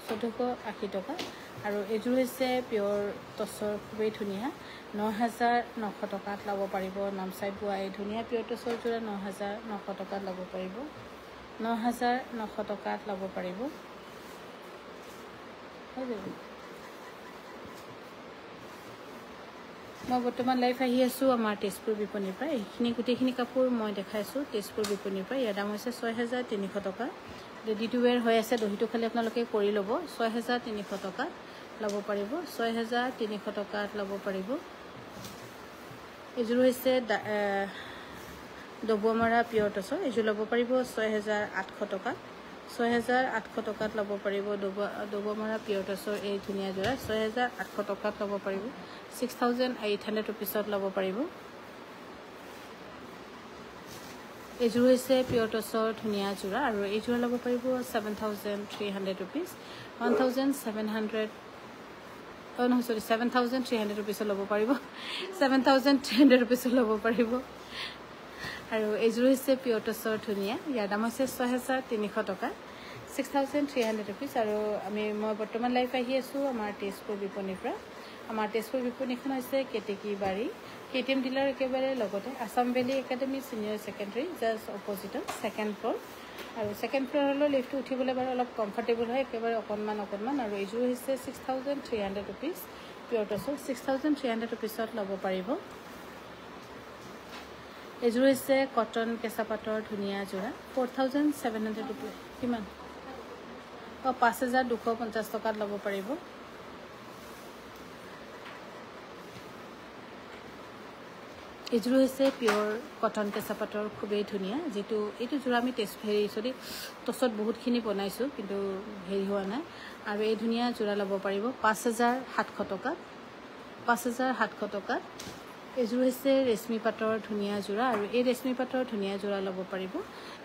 1480 টকা আৰু এইযোৰ হৈছে পিয়ৰ টচৰ খুবেই ধুনীয়া 9900 টকাত ল'ব পাৰিব নামচাই বোৱা এই ধুনীয়া পিয়ৰ টচৰ যোৰা 9900 টকাত ল'ব পাৰিব 9900 টকাত ল'ব পাৰিব মই বৰ্তমান লাইভ আহি আছোঁ আমাৰ তেজপুৰ বিপণীৰ পৰা এইখিনি গোটেইখিনি কাপোৰ মই দেখাইছোঁ তেজপুৰ বিপণীৰ পৰা ইয়াৰ দাম হৈছে 6300 টকা ৰেডি টু ৱেৰ হৈ আছে দহিটো খালি আপোনালোকে কৰি ল'ব 6300 টকাত ল'ব পাৰিব 6300 টকাত ল'ব পাৰিব এইযোৰ হৈছে ডবুৱামাৰা পিয়ৰ টচৰ এইযোৰ ল'ব পাৰিব 6800 টকা 6800 টকাত ল'ব পাৰিব ডবুৱামাৰা পিয়ৰ টচৰ এই ধুনীয়া যোৰা 6800 টকাত ল'ব পাৰিব 6800 ৰুপিছত ল'ব পাৰিব এইযোৰ হৈছে পিয়ৰ টচৰ ধুনীয়া যোৰা আৰু এই যোৰা ল'ব পাৰিব 7300 ৰুপিছ 1700 7300 ৰুপিছত ল'ব পাৰিব 7300 ৰুপিছত ল'ব পাৰিব আৰু এইযোৰ হৈছে পিয়ৰ টচৰ ধুনীয়া ইয়াৰ দাম হৈছে 6300 টকা 6300 ৰুপিছ আৰু মই বৰ্তমান লাইভ আহি আছোঁ আমাৰ তেজপুৰ বিপণীৰ পৰা আমাৰ তেজপুৰ বিপণীখন হৈছে কেতেকী বাৰী KTM ডিলাৰ একেবাৰে লগতে Assam valley academy senior secondary just অপজিটত ছেকেণ্ড ফ্ল'ৰ আৰু ছেকেণ্ড ফ্ল'ৰলৈ লিফ্টটো উঠিবলৈ বাৰু অলপ কমফৰ্টেবল হয় একেবাৰে অকণমান আৰু এইযোৰ হৈছে 6300 ৰুপিছ পিয়ৰ টচৰ 6300 ৰুপিছত ল'ব পাৰিব এইযোৰ হৈছে কটন কেঁচা পাটৰ ধুনীয়া যোৰা 4700 ৰুপিছ কিমান 5250 টকাত ল'ব পাৰিব এইযোৰ হৈছে পিয়ৰ কটন কেঁচা পাটৰ খুবেই ধুনীয়া এইটো যোৰা আমি টচত বহুতখিনি বনাইছোঁ কিন্তু হেৰি হোৱা নাই আৰু এই ধুনীয়া যোৰা ল'ব পাৰিব 5700 টকাত 5700 টকাত এইযোৰ হৈছে ৰেশমী পাটৰ ধুনীয়া যোৰা আৰু এই ৰেশমী পাটৰ ধুনীয়া যোৰা ল'ব পাৰিব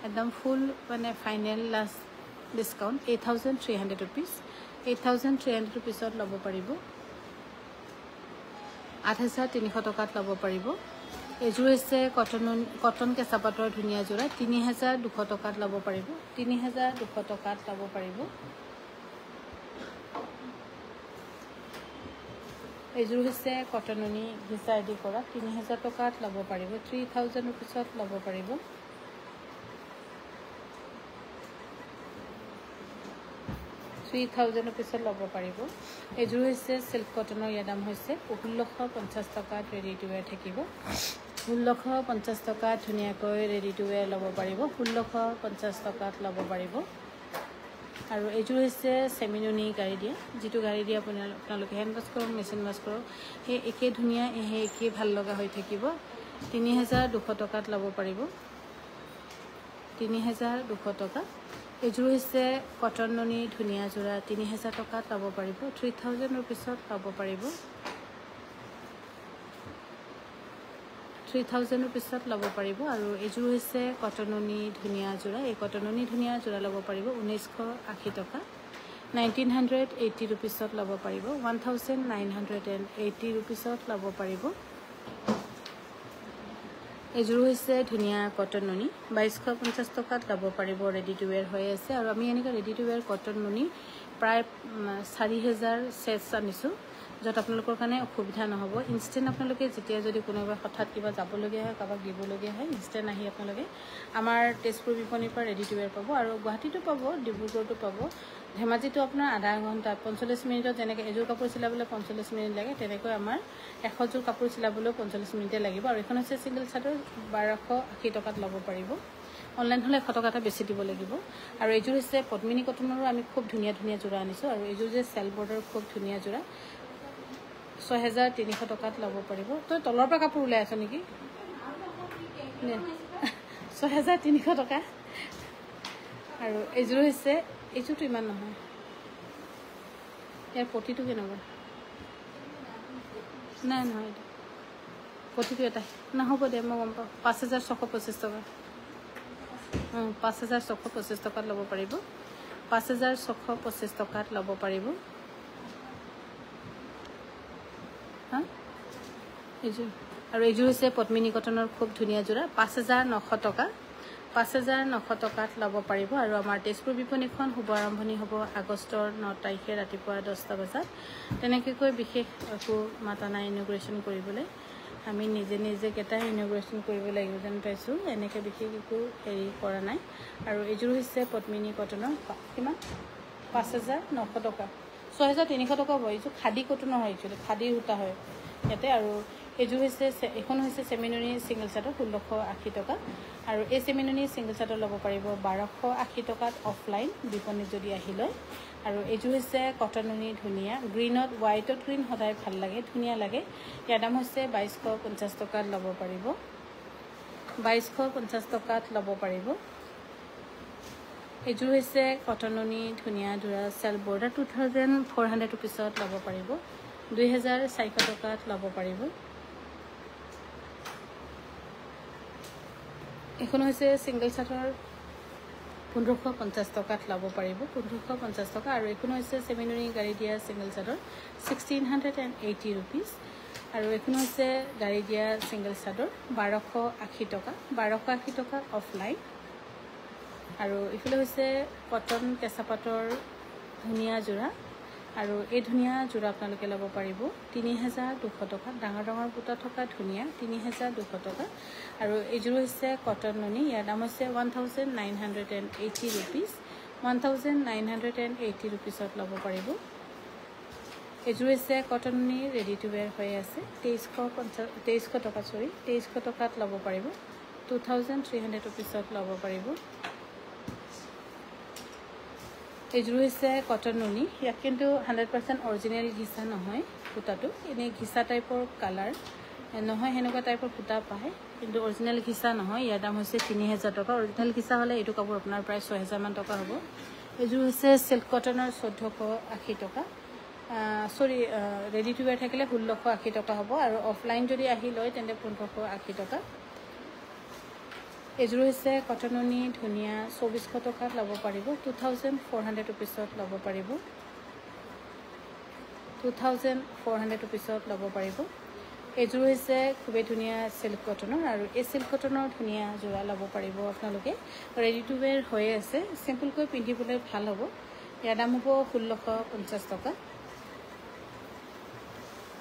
একদম ফুল মানে ফাইনেল লাষ্ট ডিছকাউণ্ট 8300 ৰুপিছ 8300 ৰুপিছত ল'ব পাৰিব 8300 টকাত ল'ব পাৰিব এইযোৰ হৈছে কটন কেঁচা পাটৰ ধুনীয়া যোৰা 3200 টকাত ল'ব পাৰিব 3200 টকাত ল'ব পাৰিব এইযোৰ হৈছে কটননি ঘিচা দি কৰা 3000 টকাত ল'ব পাৰিব 3000 ৰুপিছত ল'ব পাৰিব ৰুপিছত ল'ব পাৰিব এইযোৰ হৈছে চিল্ক কটনৰ ইয়াৰ দাম হৈছে 1650 টকাত ৰেডি টু ৱেৰ থাকিব 1650 টকাত ধুনীয়াকৈ ৰেডি টু ৱেৰ ল'ব পাৰিব 1650 টকাত ল'ব পাৰিব আৰু এইযোৰ হৈছে চেমিনুনি গাড়ী দিয়া যিটো গাড়ী দিয়া আপোনালোকে হেণ্ড ৱাছ কৰক মেচিন ৱাছ কৰক সেই একে ধুনীয়া একে ভাল লগা হৈ থাকিব 3200 টকাত ল'ব পাৰিব 3200 টকা এইযোৰ হৈছে কটন নুনি ধুনীয়া যোৰা 3000 টকাত ল'ব পাৰিব 3000 ৰুপিছত ল'ব পাৰিব 3000 ৰুপিছত ল'ব পাৰিব আৰু এইযোৰ হৈছে কটন নুনি ধুনীয়া যোৰা এই কটন নুনি ধুনীয়া যোৰা ল'ব পাৰিব 1980 টকা 1980 ৰুপিছত ল'ব পাৰিব 1980 ৰুপিছত ল'ব পাৰিব এইযোৰ হৈছে ধুনীয়া কটন নুনি 2250 টকাত ল'ব পাৰিব ৰেডি টু ৱেৰ হৈ আছে আৰু আমি এনেকৈ ৰেডি টু ৱেৰ কটন নুনি প্ৰায় 4000 ছেটছ আনিছোঁ য'ত আপোনালোকৰ কাৰণে অসুবিধা নহ'ব ইনষ্টেণ্ট আপোনালোকে যেতিয়া যদি কোনোবা হঠাৎ কিবা যাবলগীয়া হয় কাৰোবাক দিবলগীয়া হয় ইনষ্টেণ্ট আহি আপোনালোকে আমাৰ তেজপুৰ বিপণীৰ পৰা ৰেডি টু ৱেৰ পাব আৰু গুৱাহাটীতো পাব ডিব্ৰুগড়তো পাব ধেমাজিতো আপোনাৰ আধা ঘণ্টা 45 মিনিটত যেনেকৈ এযোৰ কাপোৰ চিলাবলৈ 45 মিনিট লাগে তেনেকৈ আমাৰ 100 যোৰ কাপোৰ চিলাবলৈও 45 মিনিটে লাগিব আৰু এখন হৈছে ছিংগল চাদৰ 1280 টকাত ল'ব পাৰিব অনলাইন হ'লে 100 টকা এটা বেছি দিব লাগিব আৰু এইযোৰ হৈছে পদ্মিনী কটনৰো আমি খুব ধুনীয়া যোৰা আনিছোঁ আৰু এইযোৰ যে চেল বৰ্ডৰ খুব ধুনীয়া যোৰা 6300 টকাত ল'ব পাৰিব তই তলৰ পৰা কাপোৰ ওলাই আছ নেকি 6300 টকা আৰু এইযোৰ হৈছে এইযোৰটো ইমান নহয় ইয়াৰ পটিটো কেনেকুৱা নাই নহয় পটিটো এটা নহ'ব দে মই গম পাওঁ 5625 টকা 5625 টকাত ল'ব পাৰিব 5625 টকাত ল'ব পাৰিব এইযোৰ আৰু এইযোৰ হৈছে পদ্মিনী কটনৰ খুব ধুনীয়া যোৰা 5900 টকা 5,900 টকাত ল'ব পাৰিব আৰু আমাৰ তেজপুৰ বিপণীখন শুভ আৰম্ভণি হ'ব আগষ্টৰ 9 তাৰিখে ৰাতিপুৱা 10টা বজাত তেনেকৈ বিশেষ একো মাতা নাই ইনগ্ৰেশ্যন কৰিবলৈ আমি নিজে নিজে কেইটা ইনগ্ৰেশ্যন কৰিব লাগিব যেন পাইছোঁ এনেকৈ বিশেষ একো হেৰি কৰা নাই আৰু এইযোৰ হৈছে পদ্মিনী কটনৰ কিমান 5,900 টকা 6,300 টকা হ'ব এইযোৰ খাদী কটনৰ হয় একচুৱেলি খাদীৰ সূতা হয় ইয়াতে আৰু এইযোৰ হৈছে এখন হৈছে চেমিননি ছিংগল চাৰ্টৰ 1,680 টকা আৰু এই চেমিননি ছিংগল চাৰ্টৰ ল'ব পাৰিব 1,280 টকাত অফলাইন বিপণীত যদি আহি লয় আৰু এইযোৰ হৈছে কটননি ধুনীয়া গ্ৰীণত হোৱাইটত গ্ৰীণ সদায় ভাল লাগে ধুনীয়া লাগে ইয়াৰ দাম হৈছে 2,250 টকাত ল'ব পাৰিব 2,250 টকাত ল'ব পাৰিব এইযোৰ হৈছে কটননি ধুনীয়া ধুৰা চেল বৰ্ডাৰ 2,400 ৰুপিছত ল'ব পাৰিব 2,400 টকাত ল'ব পাৰিব এখন হৈছে ছিংগল চাৰ্টৰ 1,550 টকাত ল'ব পাৰিব 1,550 টকা আৰু এখন হৈছে চেমিননি গাড়ী দিয়া ছিংগল চাৰ্টৰ 1,680 ৰুপিজ আৰু এখন হৈছে গাড়ী দিয়া ছিংগল চাৰ্টৰ 1,280 টকা 1,280 টকা অফলাইন আৰু ইফালে হৈছে কটন কেঁচাপাতৰ ধুনীয়া যোৰা আৰু এই ধুনীয়া যোৰা আপোনালোকে ল'ব পাৰিব 3,200 টকা ডাঙৰ ডাঙৰ বুটা থকা ধুনীয়া 3,200 টকা আৰু এইযোৰ হৈছে কটননি ইয়াৰ দাম হৈছে 1,980 ৰুপিজ 1,980 ৰুপিজত ল'ব পাৰিব এইযোৰ হৈছে কটননি ৰেডি টু ৱেৰ হৈ আছে 2,300 টকা 2,300 টকাত ল'ব পাৰিব 2,300 ৰুপিজত ল'ব পাৰিব এইযোৰ হৈছে কটননি ইয়াত কিন্তু 100% অৰিজিনেল ঘিচা নহয় সূতাটো এনেই ঘিচা টাইপৰ কালাৰ নহয় সেনেকুৱা টাইপৰ সূতা পায় কিন্তু অৰিজিনেল ঘিচা নহয় ইয়াৰ দাম হৈছে 3,000 টকা অৰিজিনেল ঘিচা হ'লে এইটো কাপোৰ আপোনাৰ প্ৰায় 6,000 মান টকা হ'ব এইযোৰ হৈছে চিল্ক কটনৰ 1,480 টকা ৰেডি টু ৱেৰ থাকিলে 1,680 টকা হ'ব আৰু অফলাইন যদি আহি লয় তেন্তে 1,580 টকা এইযোৰ হৈছে কটননি ধুনীয়া 2,400 টকাত ল'ব পাৰিব 2,400 ৰুপিজত ল'ব পাৰিব 2,400 ৰুপিজত ল'ব পাৰিব এইযোৰ হৈছে খুবেই ধুনীয়া চিল্ক কটনৰ আৰু এই চিল্ক কটনৰ ধুনীয়া যোৰা ল'ব পাৰিব আপোনালোকে ৰেডি টু ৱেৰ হৈ আছে চিম্পলকৈ পিন্ধিবলৈ ভাল হ'ব ইয়াৰ দাম হ'ব 1,650 টকা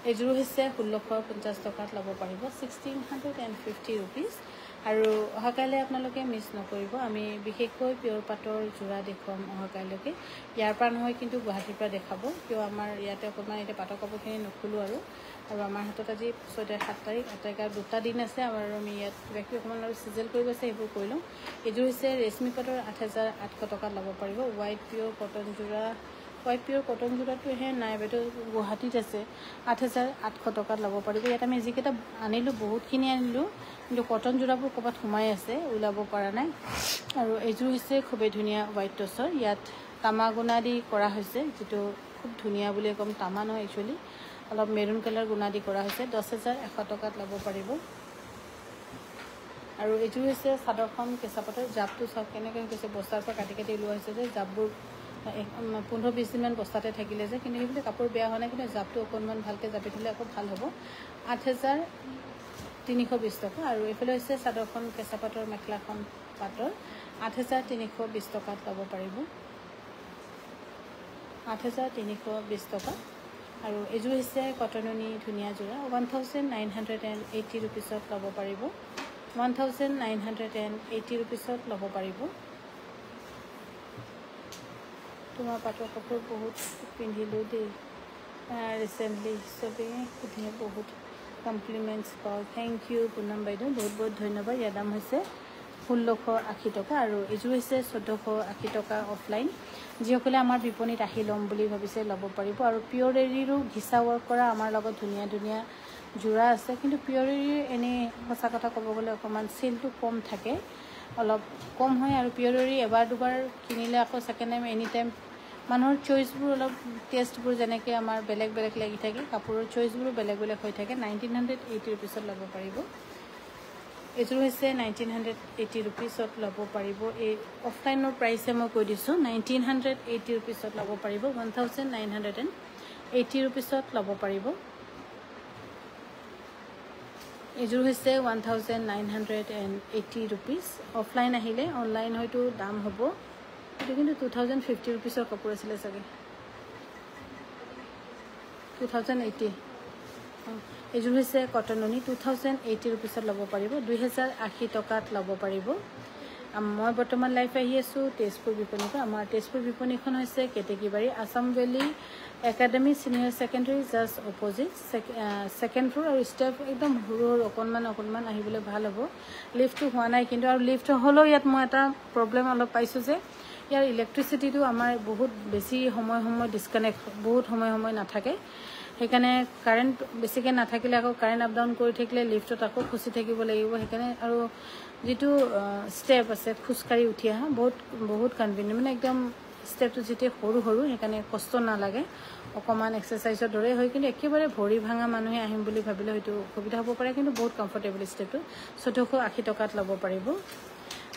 এইযোৰ হৈছে 1,650 টকাত ল'ব পাৰিব 1,650 ৰুপিজ আৰু অহাকাইলৈ আপোনালোকে মিছ নকৰিব আমি বিশেষকৈ পিয়ৰ পাটৰ যোৰা দেখুৱাম অহাকাইলৈকে ইয়াৰ পৰা নহয় কিন্তু গুৱাহাটীৰ পৰা দেখাব কিয় আমাৰ ইয়াতে অকণমান এতিয়া পাটৰ কাপোৰখিনি নুখোলোঁ আৰু আমাৰ হাতত আজি 7 তাৰিখ 8 তাৰিখ আৰু 2টা দিন আছে আমাৰ আমি ইয়াত কিবা কিবি অকণমান আৰু চিজেল কৰিব আছে সেইবোৰ কৰি লওঁ এইযোৰ হৈছে ৰেশমি পাটৰ 8,800 টকাত ল'ব পাৰিব হোৱাইট পিয়ৰ কটন যোৰাটোহে নাই বাইদেউ গুৱাহাটীত আছে 8,800 টকাত ল'ব পাৰিব ইয়াত আমি যিকেইটা আনিলোঁ বহুতখিনি আনিলোঁ কিন্তু কটন যোৰাবোৰ ক'ৰবাত সোমাই আছে ওলাব পৰা নাই আৰু এইযোৰ হৈছে খুবেই ধুনীয়া হোৱাইট টচৰ ইয়াত তামা গুণা দি কৰা হৈছে যিটো খুব ধুনীয়া বুলি ক'ম তামা নহয় একচুৱেলি অলপ মেৰুন কালাৰ গুণা দি কৰা হৈছে 10,100 টকাত ল'ব পাৰিব আৰু এইযোৰ হৈছে চাদৰখন কেঁচাপাতৰ জাপটো চাওক কেনেকৈ হৈছে বস্তাৰ পৰা কাটি কাটি ওলোৱা হৈছে যে জাপবোৰ 15-20 দিনমান বস্তাতে থাকিলে যে কিন্তু সেইবিলাক কাপোৰ বেয়া হোৱা নাই কিন্তু জাপটো অকণমান ভালকৈ জাপি থ'লে আকৌ ভাল হ'ব 8,320 টকা আৰু এইফালে হৈছে চাদৰখন কেঁচাপাতৰ মেখেলাখন পাটৰ 8,320 টকাত ল'ব পাৰিব 8,320 টকা আৰু এইযোৰ হৈছে কটননি ধুনীয়া যোৰা 1,980 ৰুপিজত ল'ব পাৰিব 1,980 ৰুপিজত ল'ব পাৰিব তোমাৰ পাটৰ কাপোৰ বহুত পিন্ধিলোঁ দেই ৰিচেণ্টলি চবেই সুধে বহুত কমপ্লিমেণ্টছ পাওঁ থেংক ইউ পুনম বাইদেউ বহুত বহুত ধন্যবাদ ইয়াৰ দাম হৈছে 1,680 টকা আৰু এইযোৰ হৈছে 1,480 টকা অফলাইন যিসকলে আমাৰ বিপণীত আহি ল'ম বুলি ভাবিছে ল'ব পাৰিব আৰু পিয়ৰ এৰীৰো ঘিচা ৱৰ্ক কৰা আমাৰ লগত ধুনীয়া ধুনীয়া যোৰা আছে কিন্তু পিয়ৰ এৰীৰ এনেই সঁচা কথা ক'ব গ'লে অকণমান চেলটো কম থাকে অলপ কম হয় আৰু পিয়ৰ এৰী এবাৰ দুবাৰ কিনিলে আকৌ ছেকেণ্ড টাইম এনি টাইম মানুহৰ চইচবোৰ অলপ টেষ্টবোৰ যেনেকৈ আমাৰ বেলেগ বেলেগ লাগি থাকে কাপোৰৰ চইচবোৰো বেলেগ বেলেগ হৈ থাকে 1,980 ৰুপিজত ল'ব পাৰিব এইযোৰ হৈছে 1,980 ৰুপিজত ল'ব পাৰিব এই অফলাইনৰ প্ৰাইচে মই কৈ দিছোঁ 1,980 ৰুপিজত ল'ব পাৰিব 1,980 ৰুপিজত ল'ব পাৰিব এইযোৰ হৈছে 1980 ৰুপিজ অফলাইন আহিলে অনলাইন হয়তো দাম হ'ব এইটো কিন্তু 2050 ৰুপিজৰ কাপোৰ আছিলে চাগে 2080 এইযোৰ হৈছে কটন নুনি 2080 ৰুপিজত ল'ব পাৰিব 2080 টকাত ল'ব পাৰিব মই বৰ্তমান লাইভ আহি আছো তেজপুৰ বিপণীৰ পৰা আমাৰ তেজপুৰ বিপণীখন হৈছে Ketekibari Assam valley academy senior secondary just opposite second floor আৰু ষ্টেপ একদম সৰু অকণমান আহিবলৈ ভাল হ'ব লিফ্টটো হোৱা নাই কিন্তু আৰু লিফ্ট হ'লেও ইয়াত মই এটা প্ৰব্লেম অলপ পাইছোঁ যে ইয়াৰ ইলেক্ট্ৰিচিটিটো আমাৰ বহুত বেছি সময় ডিছকানেক্ট বহুত সময় নাথাকে সেইকাৰণে কাৰেণ্ট বেছিকৈ নাথাকিলে আকৌ কাৰেণ্ট আপ ডাউন কৰি থাকিলে লিফ্টত আকৌ খুচি থাকিব লাগিব সেইকাৰণে আৰু যেটো ষ্টেপ আছে খুচকাৰি উঠি আহা বহুত কনভিনিয়েন্ট মানে একদম ষ্টেপটো যেতে সৰু সেইকাৰণে কষ্ট নালাগে অকমান এক্সাৰসাইজৰ দৰে হয় কিন্তু একেবাৰে ভৰি ভাঙা মানুহে আহিম বুলি ভাবিলে হয়তো সুবিধা হ'ব পাৰে কিন্তু বহুত কমফৰ্টেবল ষ্টেপটো 1480 টকাত ল'ব পাৰিব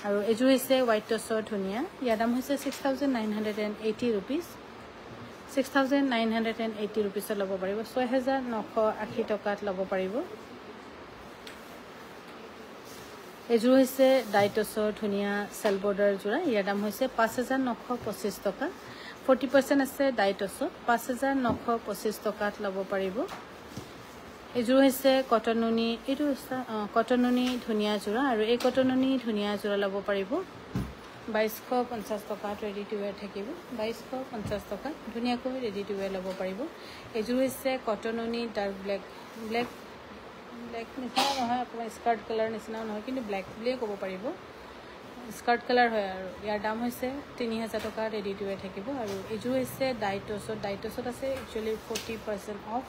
আৰু এযোৰ হৈছে হোৱাইট টছৰ ধুনীয়া ইয়াৰ দাম হৈছে 6980 ৰুপিজ 6980 ৰুপিজত ল'ব পাৰিব 6980 টকাত ল'ব পাৰিব এযোৰ হৈছে ডাইটছৰ ধুনীয়া সেল বৰ্ডাৰ যোৰা ইয়াৰ দাম হৈছে 5925 টকা 40% আছে ডাইটছত 5925 টকাত ল'ব পাৰিব এযোৰ হৈছে কটন নুনি এইটো কটন নুনি ধুনীয়া যোৰা আৰু এই কটন নুনি ধুনীয়া যোৰা ল'ব পাৰিব 2250 টকাত ৰেডি টু ওয়্যাৰ থাকিব 2250 টকা ধুনীয়াকৈ ৰেডি টু ওয়্যাৰ ল'ব পাৰিব এযোৰ হৈছে কটন নুনি ডাৰ্ক ব্লেক নিচিনা নহয় আপোনাৰ স্কাৰ্ট কালাৰ নিচিনাও নহয় কিন্তু ব্লেক বুলিয়ে ক'ব পাৰিব স্কাৰ্ট কালাৰ হয় আৰু ইয়াৰ দাম হৈছে 3000 টকা ৰেডি টু ওয়্যাৰ থাকিব আৰু এযোৰ হৈছে ডাইটছত আছে একচুয়ালি 40% অফ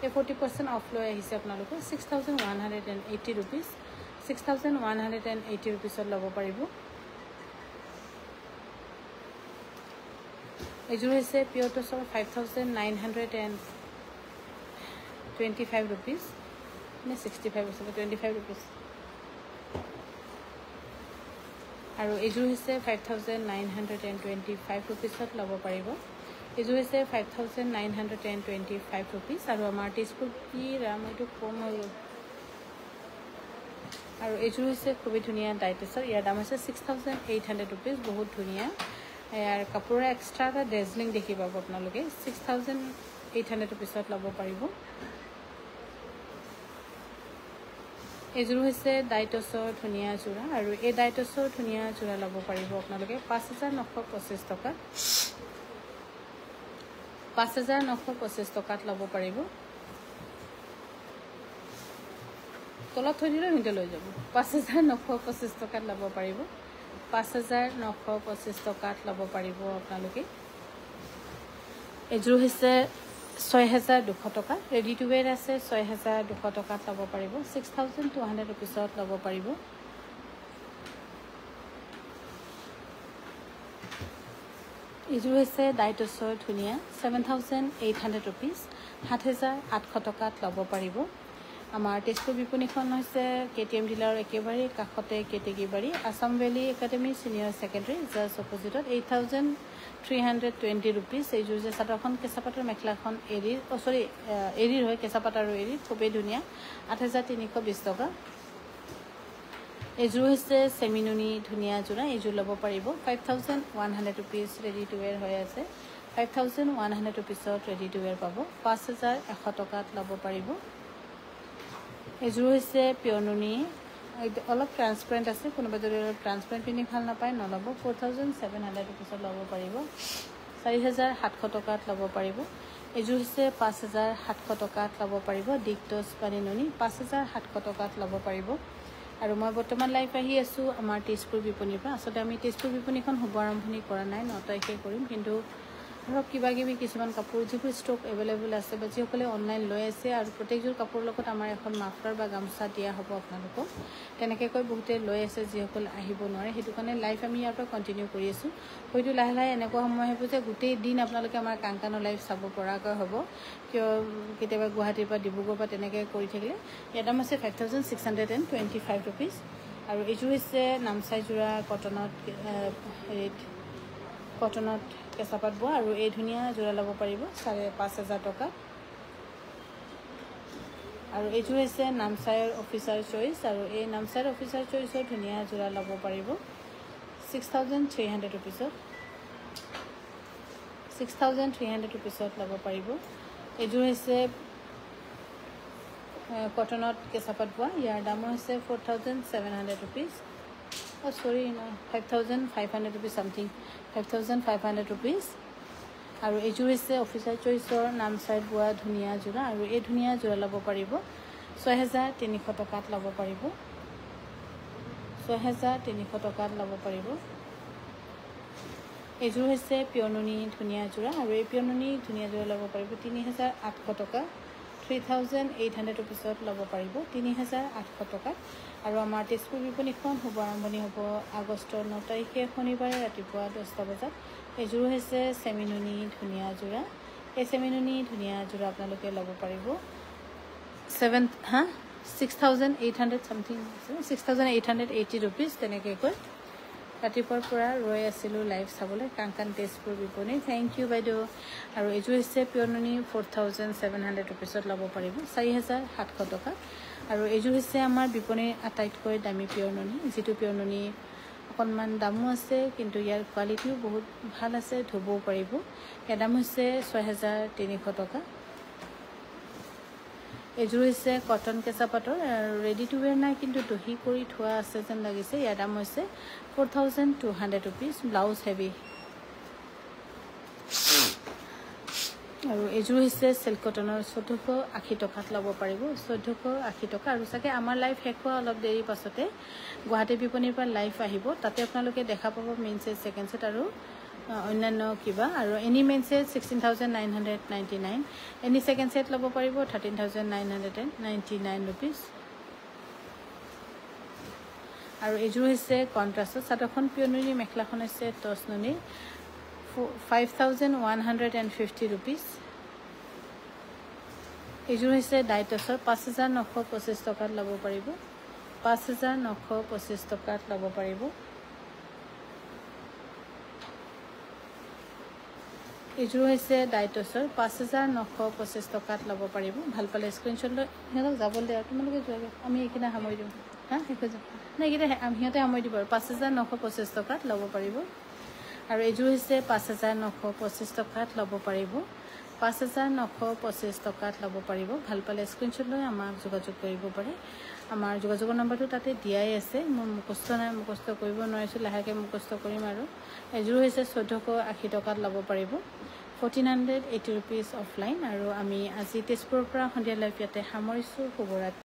এই 40% অফ লৈ আহিছে আপোনালোকে 6180 ৰুপিজ 6180 ৰুপিজত ল'ব পাৰিব এযোৰ হৈছে পিয়ৰ টছৰ 5925 ৰুপিজ নে 65 আছে 25 ৰুপিজ আৰু এযোৰ হৈছে 5925 ৰুপিজত ল'ব পাৰিব এযোৰ হৈছে 5925 ৰুপিজ আৰু আমাৰ তেজপুৰ কি দাম এইটো কম হৈ গ'ল আৰু এযোৰ হৈছে খুবই ধুনীয়া ডাইটছৰ ইয়াৰ দাম হৈছে 6800 ৰুপিজ বহুত ধুনীয়া ইয়াৰ কাপোৰৰ এক্সট্ৰা এটা ডেজলিং দেখি পাব আপোনালোকে 6800 ৰুপিজত ল'ব পাৰিব এযোৰ হৈছে ডাইটছৰ ধুনীয়া যোৰা আৰু এই ডাইটছৰ ধুনীয়া যোৰা ল'ব পাৰিব আপোনালোকে 5925 টকা 5925 টকাত ল'ব পাৰিব তলত থৈ দিলে মিনিট লৈ যাব 5925 টকাত ল'ব পাৰিব 5925 টকাত ল'ব পাৰিব আপোনালোকে এযোৰ হৈছে 6200 টকা ৰেডি টু ওয়্যাৰ আছে 6200 টকাত ল'ব পাৰিব 6200 ৰুপিজত ল'ব পাৰিব এযোৰ হৈছে ডাইটছৰ ধুনীয়া 7800 ৰুপিজ 7800 টকাত ল'ব পাৰিব আমাৰ তেজপুৰ বিপণীখন হৈছে কেটিএম ডিলাৰৰ একেবাৰে কাষতে Ketekibari Assam valley academy senior secondary just অপোজিটত 8320 ৰুপিজ এইযোৰ যে চাদৰখন কেঁচাপাতৰ মেখেলাখন এৰিৰ হয় কেঁচাপাত আৰু এৰি খুবেই ধুনীয়া 8320 টকা এযোৰ হৈছে সেমিনুনি ধুনীয়া যোৰা এইযোৰ ল'ব পাৰিব 5100 ৰুপিজ ৰেডি টু ওয়্যাৰ হৈ আছে 5100 ৰুপিজত ৰেডি টু ওয়্যাৰ পাব 5100 টকাত ল'ব পাৰিব এযোৰ হৈছে পিয়ৰ নুনি অলপ ট্ৰান্সপাৰেণ্ট আছে কোনোবা যদি অলপ ট্ৰান্সপাৰেণ্ট পিন্ধি ভাল নাপায় নল'ব 4700 ৰুপিজত ল'ব পাৰিব 4700 টকাত ল'ব পাৰিব এযোৰ হৈছে 5700 টকাত ল'ব পাৰিব ডিকটছ পানী নুনি 5700 টকাত ল'ব পাৰিব আৰু মই বৰ্তমান লাইভ আহি আছো আমাৰ তেজপুৰ বিপণীৰ পৰা আচলতে আমি তেজপুৰ বিপণীখন শুভ আৰম্ভণি কৰা নাই 9 তাৰিখে কৰিম কিন্তু ধৰক কিবাকিবি কিছুমান কাপোৰ যিবোৰ ষ্টক এভেইলেবল আছে বা যিসকলে অনলাইন লৈ আছে আৰু প্ৰত্যেকযোৰ কাপোৰৰ লগত আমাৰ এখন মাফলাৰ বা গামোচা দিয়া হ'ব আপোনালোকক তেনেকৈ বহুতে লৈ আছে যিসকল আহিব নোৱাৰে সেইটো কাৰণে লাইভ আমি ইয়াৰ পৰা কণ্টিনিউ কৰি আছো হয়তো লাহে লাহে এনেকুৱা সময় হ'ব যে গোটেই দিন আপোনালোকে আমাৰ কাংকানৰ লাইভ চাব পৰাকৈ হ'ব কিয় কেতিয়াবা গুৱাহাটীৰ পৰা ডিব্ৰুগড়ৰ পৰা তেনেকৈ কৰি থাকিলে ইয়াৰ দাম আছে 5625 ৰুপিজ আৰু এইযোৰ হৈছে নামচাই যোৰা কটনত কেঁচাপাত বোৱা আৰু এই ধুনীয়া যোৰা ল'ব পাৰিব 5500 টকা আৰু এইযোৰ হৈছে নামচাইৰ অফিচাৰ চইচ আৰু এই নামচাইৰ অফিচাৰ চইচৰ ধুনীয়া যোৰা ল'ব পাৰিব 6,300 rupeesত 6,300 rupeesত ল'ব পাৰিব এইযোৰ হৈছে কটনত কেঁচাপাত বোৱা ইয়াৰ দাম হৈছে 4,700 rupees সৰি 5,500 rupees something 5,500 rupees আৰু এইযোৰ হৈছে অফিচাৰ চইচৰ নামচাইত বোৱা ধুনীয়া যোৰা আৰু এই ধুনীয়া যোৰা ল'ব পাৰিব 6,300 টকাত ল'ব পাৰিব 6,300 টকাত ল'ব পাৰিব এইযোৰ হৈছে পিয়ননি ধুনীয়া যোৰা আৰু এই পিয়ননি ধুনীয়া যোৰা ল'ব পাৰিব 3,800 টকা 3,800 rupeesত ল'ব পাৰিব 3,800 টকাত আৰু আমাৰ তেজপুৰ বিপণীখন শুভ আৰম্ভণি হ'ব আগষ্টৰ 9 তাৰিখে শনিবাৰে ৰাতিপুৱা 10টা বজাত এইযোৰ হৈছে চেমিনুনি ধুনীয়া যোৰা এই চেমিনুনি ধুনীয়া যোৰা আপোনালোকে ল'ব পাৰিব 6,800 something 6,880 rupees তেনেকৈ কৈ ৰাতিপুৱাৰ পৰা ৰৈ আছিলোঁ লাইভ চাবলৈ কাংকান তেজপুৰ বিপণী থেংক ইউ বাইদেউ আৰু এইযোৰ হৈছে পিয়ননি 4,700 rupeesত ল'ব পাৰিব 4,700 টকা আৰু এইযোৰ হৈছে আমাৰ বিপণীৰ আটাইতকৈ দামী পিয়ননি যিটো পিয়ননি অকণমান দামো আছে কিন্তু ইয়াৰ কোৱালিটিও বহুত ভাল আছে ধুবও পাৰিব ইয়াৰ দাম হৈছে 6,300 টকা এইযোৰ হৈছে কটন কেঁচাপাতৰ ৰেডি টু ৱেৰ নাই কিন্তু দহি কৰি থোৱা আছে যেন লাগিছে ইয়াৰ দাম হৈছে 4,200 rupees ব্লাউজ হেভি আৰু এইযোৰ হৈছে চিল্ক কটনৰ 1,480 টকাত ল'ব পাৰিব 1,480 টকা আৰু চাগে আমাৰ লাইভ শেষ হোৱা অলপ দেৰি পাছতে গুৱাহাটী বিপণীৰ পৰা লাইভ আহিব তাতে আপোনালোকে দেখা পাব মেইন ছেট ছেকেণ্ড ছেট আৰু অন্যান্য কিবা আৰু এনি মেইন ছেট 16,999 এনি ছেকেণ্ড ছেট ল'ব পাৰিব 13,999 rupees আৰু এইযোৰ হৈছে কণ্ট্ৰাষ্টত চাদৰখন পিয়ননি মেখেলাখন হৈছে টচননি 5,150 rupees এইযোৰ হৈছে ডাইটছৰ 5,925 টকাত ল'ব পাৰিব 5,925 টকাত ল'ব পাৰিব এইযোৰ হৈছে ডাইটছৰ 5,925 টকাত ল'ব পাৰিব ভাল পালে স্ক্ৰীনশ্বট লৈ সিহঁতক যাবলৈ দিয়া তোমালোকে যোৱাগৈ আমি এইকেইটা সামৰি দিওঁ শেষ হৈ যাম নাই এইকেইটা সিহঁতে সামৰি দিব আৰু 5,925 টকাত ল'ব পাৰিব আৰু এইযোৰ হৈছে 5,925 টকাত ল'ব পাৰিব 5,925 টকাত ল'ব পাৰিব ভাল পালে স্ক্ৰীনশ্বট লৈ আমাক যোগাযোগ কৰিব পাৰে আমাৰ যোগাযোগৰ নম্বৰটো তাতে দিয়াই আছে মোৰ মুখস্থ নাই মুখস্থ কৰিব নোৱাৰিছোঁ লাহেকৈ মুখস্থ কৰিম আৰু এইযোৰ হৈছে 1,480 টকাত ল'ব পাৰিব 1,480 rupees অফলাইন আৰু আমি আজি তেজপুৰৰ পৰা সন্ধিয়া লাইভ ইয়াতে সামৰিছোঁ শুভৰাত্ৰি